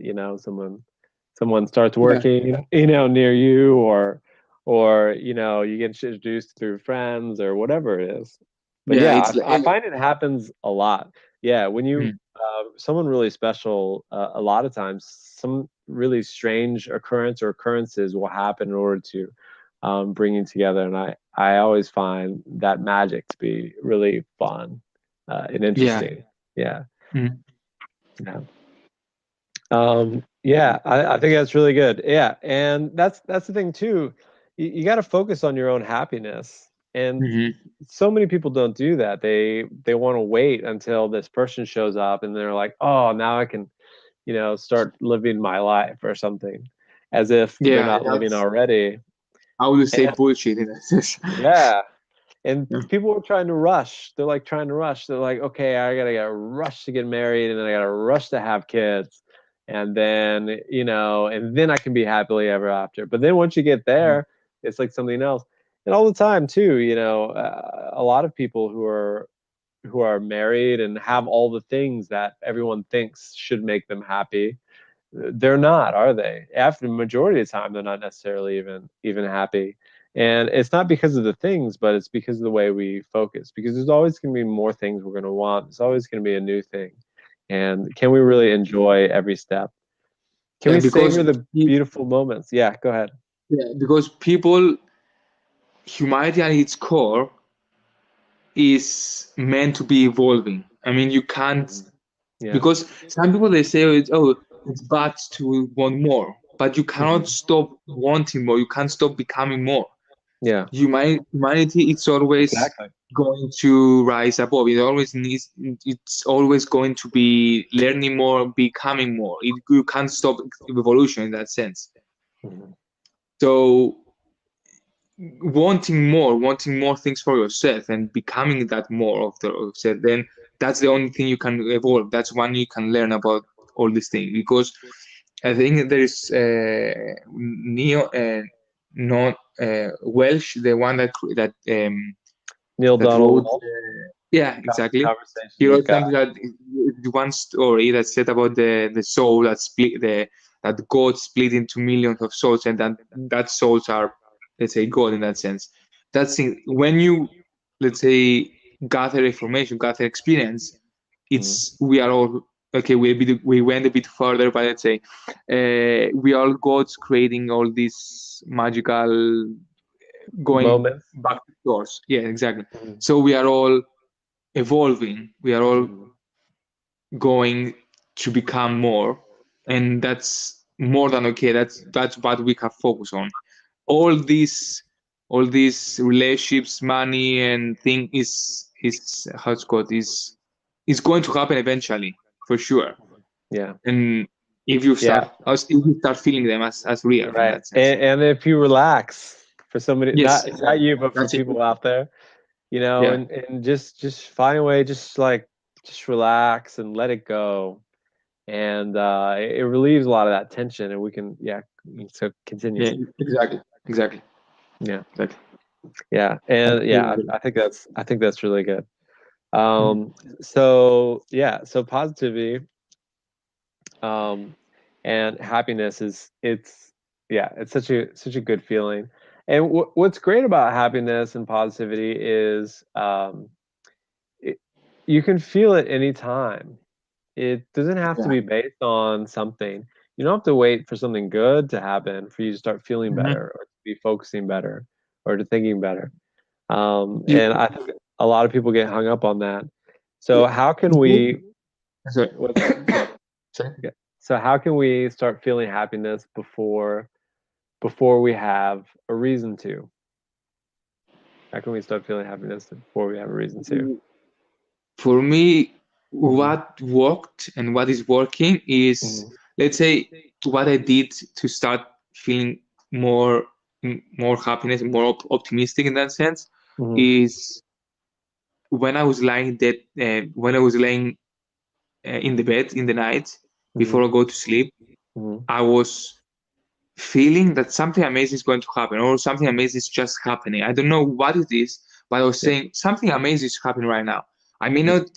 Someone starts yeah, working, near you, or you get introduced through friends or whatever it is. But yeah. yeah, It's I find it happens a lot. Yeah, when you mm, someone really special, a lot of times some really strange occurrence or occurrences will happen in order to bring you together, and I always find that magic to be really fun and yeah, interesting. Yeah. mm, Yeah. Yeah, I think that's really good. Yeah, and that's the thing too. You got to focus on your own happiness, and mhm. so many people don't do that. They want to wait until this person shows up, and they're like, "Oh, now I can, start living my life or something," as if they're Yeah. not living That's, already. I would say, And bullshit in that sense. yeah, and Yeah. people are trying to rush. They're like trying to rush. They're like, okay, I gotta get rush to get married, and then I gotta rush to have kids, and then and then I can be happily ever after. But then once you get there, it's like something else. And all the time too, a lot of people who are married and have all the things that everyone thinks should make them happy, they're not, are they? After the majority of the time, they're not necessarily even happy. And it's not because of the things, but it's because of the way we focus. Because there's always going to be more things we're going to want. There's always going to be a new thing. And can we really enjoy every step? Can Yeah, we because savor the beautiful moments? Yeah, go ahead. yeah, because people, humanity at its core is meant to be evolving. I mean, you can't, Mhm. Yeah. because some people they say, it's bad to want more, but you cannot Hmm. stop wanting more. You can't stop becoming more. Yeah. Humanity, it's always Exactly. going to rise above. It always needs. It's always going to be learning more, becoming more. You can't stop evolution in that sense. Hmm. So wanting more things for yourself and becoming that more of the yourself, then that's the only thing you can evolve. That's one you can learn about all these things. Because I think there is Neo not Welsh, the one Neil that Donald wrote. Walsh, Yeah, exactly. He Conversations with wrote God. something that one story that said about the soul that split that God split into millions of souls, and that souls are, let's say, God in that sense. That's when you, let's say, gather information, gather experience, we are all okay. We went a bit further, but let's say we are gods creating all these magical going Moments. back to source. Yeah, exactly. Mhm. So we are all evolving. We are all Mhm. going to become more, and that's more than okay. That's what we have focus on. All these all these relationships, money, and thing is how it's called is going to happen eventually for sure. Yeah. And if you Yeah. start feeling them as real in Right. that sense. And if you relax, for somebody, Yes, not exactly. you, but for That's it. people out there, you know, Yeah. and just find a way, just relax and let it go. And it relieves a lot of that tension, and we can, yeah. So continue. Yeah. Exactly. Exactly. Yeah. Exactly. Yeah. And yeah, I think that's really good. Mhm. So yeah, so positivity, um, and happiness it's such a good feeling. And what's great about happiness and positivity is it, you can feel it anytime. It doesn't have to Yeah. be based on something. You don't have to wait for something good to happen for you to start feeling Mhm. better or to be focusing better or to thinking better. Yeah. And I think a lot of people get hung up on that. So how can we, Sorry. what's that? Sorry. Okay. So how can we start feeling happiness before we have a reason to? How can we start feeling happiness before we have a reason to? For me, Hmm. what worked and what is working is, Hmm. let's say, what I did to start feeling more more happiness and more optimistic in that sense Hmm. is when I was lying dead, when I was laying in the bed in the night Hmm. before I go to sleep, Hmm. I was feeling that something amazing is going to happen or something amazing is just happening. I don't know what it is, but I was Yeah. saying something amazing is happening right now. Hmm.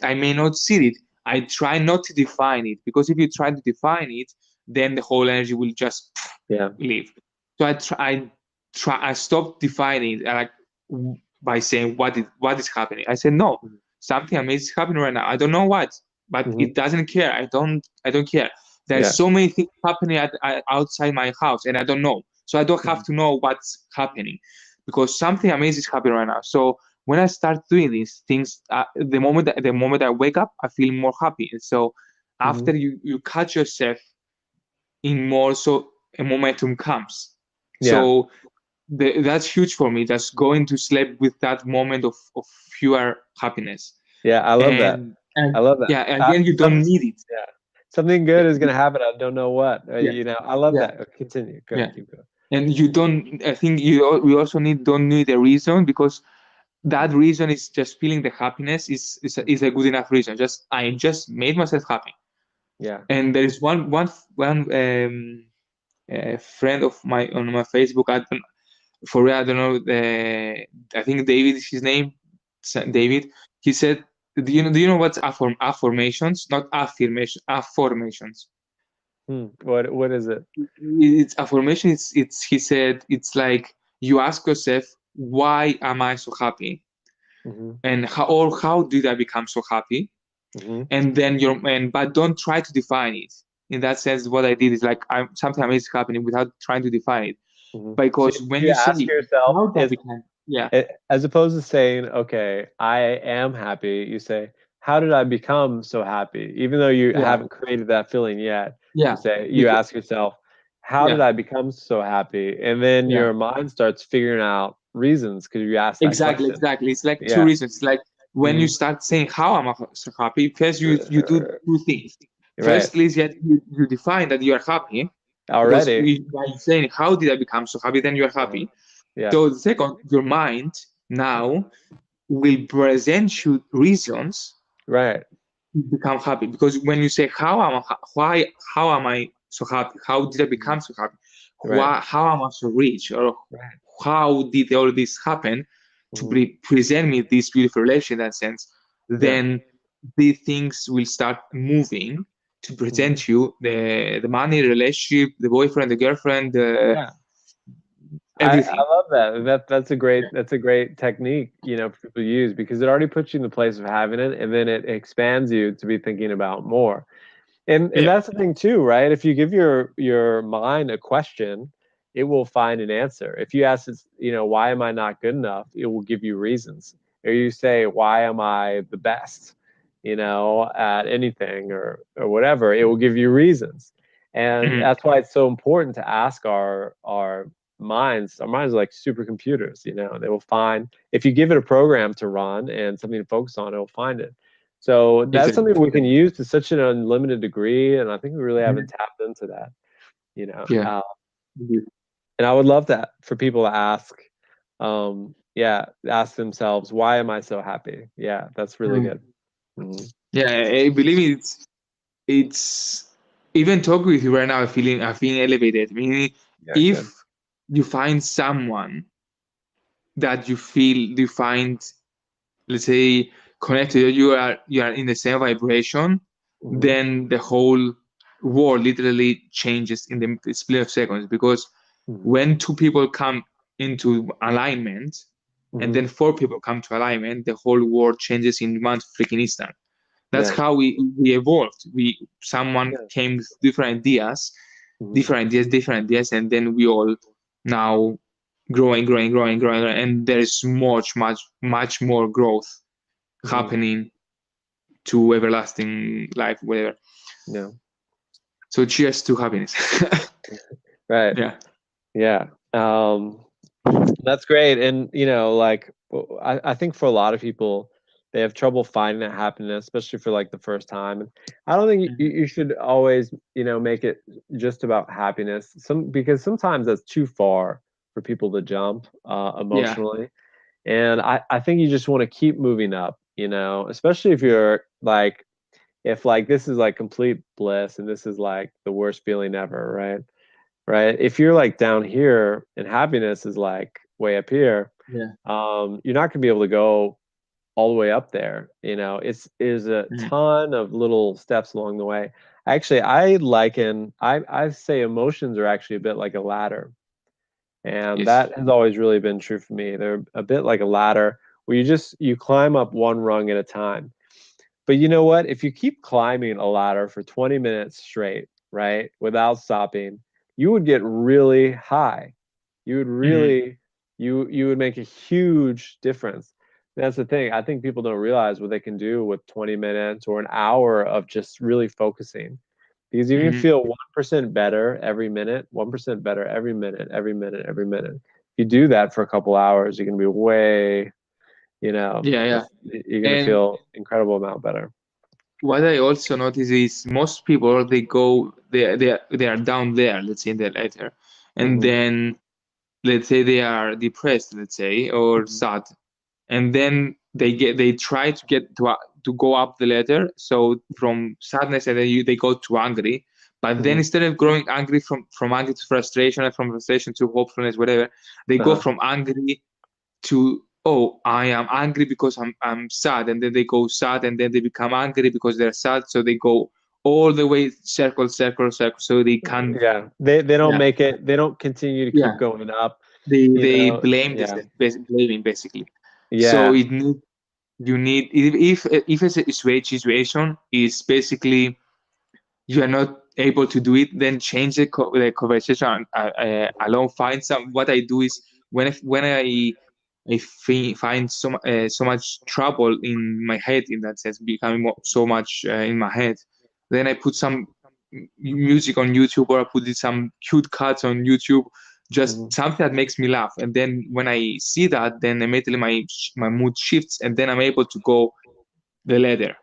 I may not see it. I try not to define it because if you try to define it, then the whole energy will just Yeah. leave. So I stopped defining it like by saying what is happening. I said no, something amazing is happening right now. I don't know what, but Hmm. it doesn't care. I don't care. There's Yeah. so many things happening outside my house, and I don't know. So I don't have Hmm. to know what's happening because something amazing is happening right now. So when I start doing these things, the moment I wake up, I feel more happy. And so Hmm. after you catch yourself in more, so a momentum comes. Yeah. So that's huge for me. That's going to sleep with that moment of pure happiness. Yeah. I love that. And I love that. yeah, again, you don't need it. Yeah. Something good is going to happen. I don't know what. Yeah, You know, I love yeah, that. Continue. Go yeah. ahead. Keep going. And you don't. I think we also don't need a reason because that reason is just feeling the happiness is a good enough reason. Just I just made myself happy. Yeah. And there is one friend of my on my Facebook. For real, I don't know. I think David is his name. Hmm. David. He said, Do you know what's affirmations? Not affirmation. Affirmations. What is it? It's affirmation. It's he said it's like you ask yourself, why am I so happy, Hmm. and how did I become so happy, Hmm. and then but don't try to define it. In that sense, what I did is like something amazing happening without trying to define it, Hmm. So because when you you ask say yourself, how that became, yeah, as opposed to saying, okay, I am happy, you say, how did I become so happy? Even though you yeah, haven't created that feeling yet, yeah, you because, ask yourself, how did yeah, I become so happy? And then yeah, your mind starts figuring out reasons because you asked that exactly, question. exactly. It's like two Yeah. reasons. It's like when you Mhm. start saying how am I so happy, first you do two things. Right. Firstly, is that you define that you are happy, because Already. by saying how did I become so happy, then you are Uh-huh. happy. Yeah. So the second, your mind now will present you reasons Right. to become happy. Because when you say how am I so happy? How did I become Mhm. so happy? Right. How am I so rich? Or Right. how did all this happen to Mhm. present me this beautiful relation in that sense? Yeah. Then these things will start moving to Mhm. present you the money, relationship, the boyfriend, the girlfriend, Yeah. I everything. love that. That's a great technique, for people to use because it already puts you in the place of having it, and then it expands you to be thinking about more. And Yeah. that's the thing too, right? If you give your mind a question, it will find an answer. If you ask it, why am I not good enough? It will give you reasons. Or you say, why am I the best, at anything or whatever, it will give you reasons. And Mhm. that's why it's so important to ask our minds. Our minds are like supercomputers, they will find if you give it a program to run and something to focus on, it will find it. So that's Exactly. something we can use to such an unlimited degree, and I think we really haven't Mhm. tapped into that, you know. Yeah. Uh, and I would love that for people to ask, yeah, ask themselves, why am I so happy? Yeah, that's really Mhm. good. Mhm. Yeah, I believe it's even talking with you right now, I feeling elevated. Meaning, Yeah, good. if you find someone that you find, let's say, connected, you are in the same vibration, Hmm. then the whole world literally changes in the split of seconds. Because Hmm. when two people come into alignment, and Hmm. then four people come to alignment, the whole world changes in one freaking instant. That's Yeah. how we evolved. Someone Yeah. came with different ideas, Hmm. different ideas, different ideas, and then we all now growing, and there is much more growth Hmm. happening to everlasting life, whatever. Yeah. So cheers to happiness. Right. Yeah, Yeah. That's great. And, like, I think for a lot of people, they have trouble finding that happiness, especially for like the first time. And I don't think you should always, make it just about happiness. Because sometimes that's too far for people to jump yeah, emotionally. And I think you just want to keep moving up, especially if you're like, if like this is like complete bliss and this is like the worst feeling ever, right? Right? If you're like down here and happiness is like way up here, yeah. you're not gonna be able to go all the way up there. It's is a Mhm. ton of little steps along the way. Actually, I say emotions are actually a bit like a ladder. And Yes. that has always really been true for me. They're a bit like a ladder where you climb up one rung at a time. But you know what? If you keep climbing a ladder for 20 minutes straight, right, without stopping, you would get really high. You would Mhm. really you would make a huge difference. That's the thing. I think people don't realize what they can do with 20 minutes or an hour of just really focusing. Because you can Mhm. feel 1% better every minute, 1% better every minute, every minute, every minute. If you do that for a couple hours, you're gonna be way, Yeah, yeah. you're gonna And feel incredible amount better. what I also notice is most people, they are down there, let's say, in the letter, and Hmm. then let's say they are depressed, let's say, or Hmm. sad, and then they try to get to go up the ladder. So from sadness, and then they go to angry. But then Hmm. instead of growing angry from anger to frustration, and from frustration to hopefulness, whatever, they go Uh-huh. from angry to, oh, I am angry because I'm sad, and then they go sad, and then they become angry because they're sad, so they go all the way circle, circle, circle, so they can. Yeah. They don't Yeah, make it, they don't continue to keep yeah, going up, they blame this yeah. blaming basically. So Yeah. it need you need if a situation is basically you are not able to do it, then change the conversation alone. Find some. What I do is when I find so much trouble in my head, in that sense, becoming so much in my head, then I put some music on YouTube, or I put some cute cuts on YouTube, just Hmm. something that makes me laugh. And then when I see that, then immediately my mood shifts, and then I'm able to go the ladder,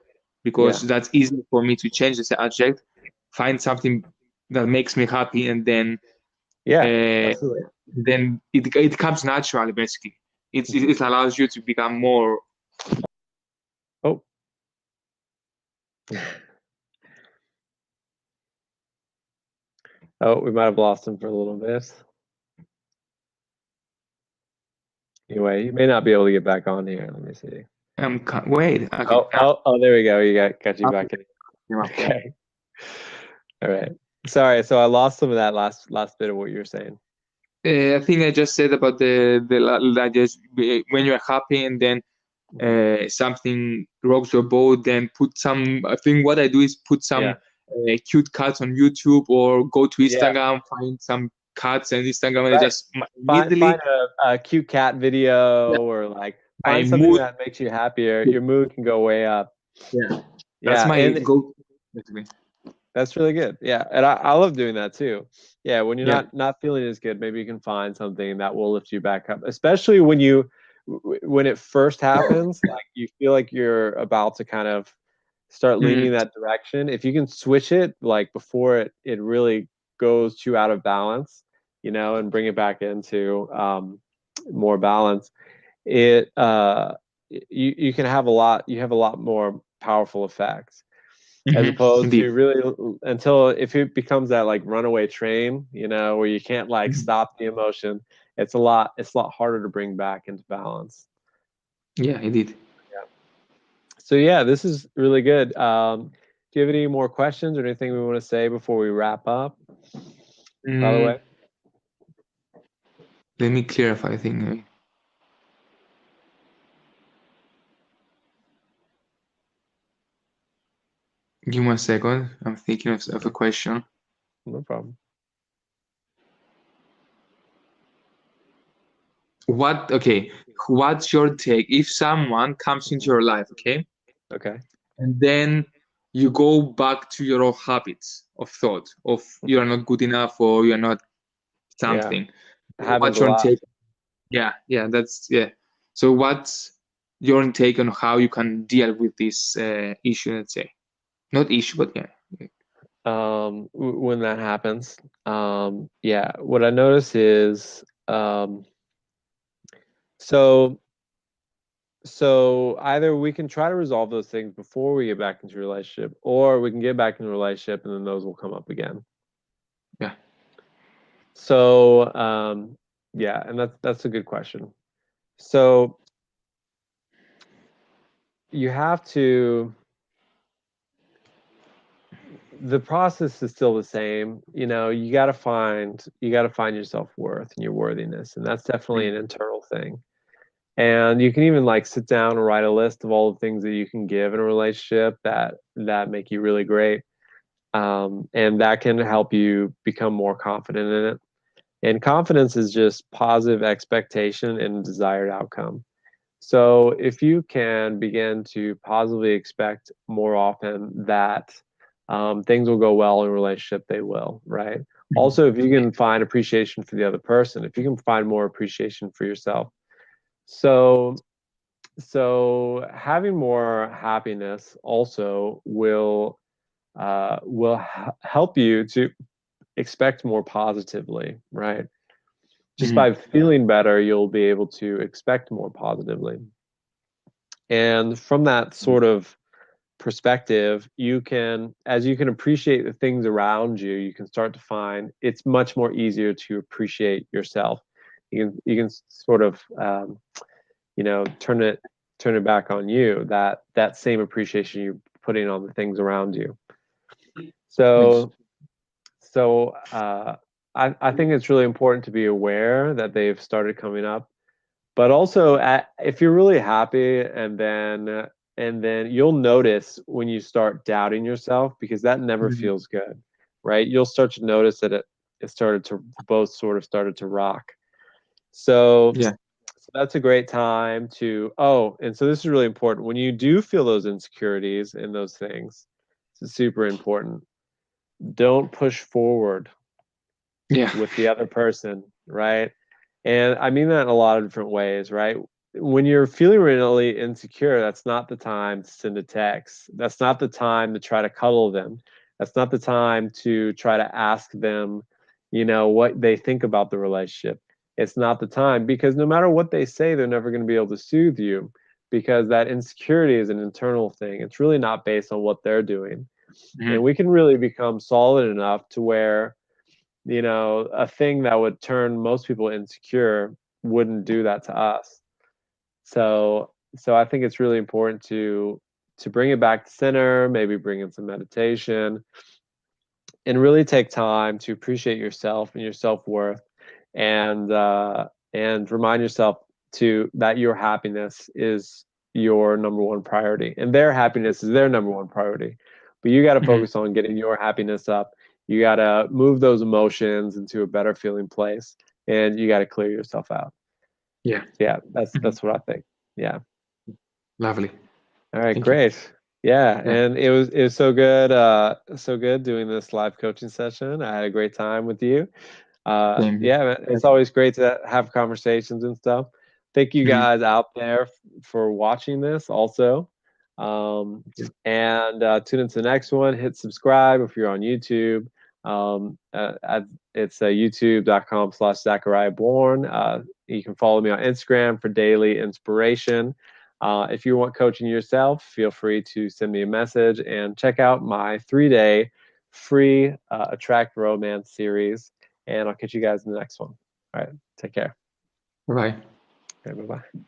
because Yeah. that's easy for me to change the subject, find something that makes me happy, and Yeah. uh, Absolutely. then it comes naturally. Basically, Hmm. it allows you to become more. Oh. Oh, we might have lost him for a little bit. Anyway, you may not be able to get back on here. Let me see. Wait, okay. Oh, there we go. You got you Okay. back in. Yeah. Okay. All right. Sorry. So I lost some of that last bit of what you were saying. I think I just said about that just when you're happy and then Mhm. something rocks your boat, then put some. I think what I do is put some Yeah. cute cuts on YouTube or go to Yeah. Instagram, find some cuts on Instagram, and I Right. just Find immediately, a cute cat yeah, video or like my find something mood. that makes you happier. Your mood can go way up. Yeah, that's Yeah, my and go. Basically. that's really good. Yeah, and I love doing that too. Yeah, when you're Yeah. not feeling as good, maybe you can find something that will lift you back up. Especially when when it first happens, like you feel like you're about to kind of start leaning in Mhm. that direction. If you can switch it like before it really goes too out of balance, and bring it back into more balance, it you can have a lot more powerful effects as opposed Indeed. to really until if it becomes that like runaway train, where you can't like Mhm. stop the emotion, it's a lot harder to bring back into balance. Yeah, indeed. Yeah. So yeah, this is really good. Do you have any more questions or anything we want to say before we wrap up, by the Mm, way? let me clarify. I think. Give me a second. I'm thinking of a question. No problem. What? Okay. What's your take if someone comes into Mhm. your life? Okay, Okay. and then you go back to your old habits of thought of you are Mhm. not good enough or you are not Yeah, something. happens What's a your lot. take? Yeah, yeah, that's yeah. So what's your take on how you can deal with this issue? Let's say not issue, but yeah. When that happens, yeah, what I notice is so either we can try to resolve those things before we get back into a relationship, or we can get back into a relationship and then those will come up again. Yeah. So yeah, and that's a good question. So you have to the process is still the same. You got to find your self-worth and your worthiness, and that's definitely Mm. an internal thing. And you can even like sit down and write a list of all the things that you can give in a relationship that make you really great. And that can help you become more confident in it. And confidence is just positive expectation and desired outcome. So if you can begin to positively expect more often that things will go well in a relationship, they will, right? Also, if you Yeah. can find appreciation for the other person, if you can find more appreciation for yourself. So having more happiness also will help you to expect more positively, right? Just Mhm. by feeling better, you'll be able to expect more positively. And from that sort of perspective, as you can appreciate the things around you, you can start to find it's much more easier to appreciate yourself. You can sort of turn it back on you, that same appreciation you're putting on the things around you. Yes. So I think it's really important to be aware that they've started coming up, but also if you're really happy and then you'll notice when you start doubting yourself because that never Mhm. feels good, right? You'll start to notice that it started to both sort of started to rock. So Yeah. that's a great time to, and so this is really important. When you do feel those insecurities and those things, it's super important. Don't push forward Yeah. with the other person, right? And I mean that in a lot of different ways, right? When you're feeling really insecure, that's not the time to send a text. That's not the time to try to cuddle them. That's not the time to try to ask them, what they think about the relationship. It's not the time because no matter what they say, they're never going to be able to soothe you because that insecurity is an internal thing. It's really not based on what they're doing. And Mhm. we can really become solid enough to where a thing that would turn most people insecure wouldn't do that to us. So I think it's really important to bring it back to center, maybe bring in some meditation and really take time to appreciate yourself and your self-worth and remind yourself that your happiness is your number one priority, and their happiness is their number one priority. But you got to Mhm. focus on getting your happiness up. You got to move those emotions into a better feeling place, and you got to clear yourself out. Yeah. So yeah, that's Mhm. that's what I think. Yeah. Lovely. All right, Thank you. great. Yeah, Yeah. and it was so good doing this live coaching session. I had a great time with you. Same. Yeah, man, it's always great to have conversations and stuff. Thank you Mhm. guys out there for watching this also. Um, and tune into the next one. Hit subscribe if you're on YouTube. It's youtube.com/Zachariah Bourne. You can follow me on Instagram for daily inspiration. If you want coaching yourself, feel free to send me a message and check out my 3-day free Attract Romance series. And I'll catch you guys in the next one. All right, take care. Bye. Okay, bye bye.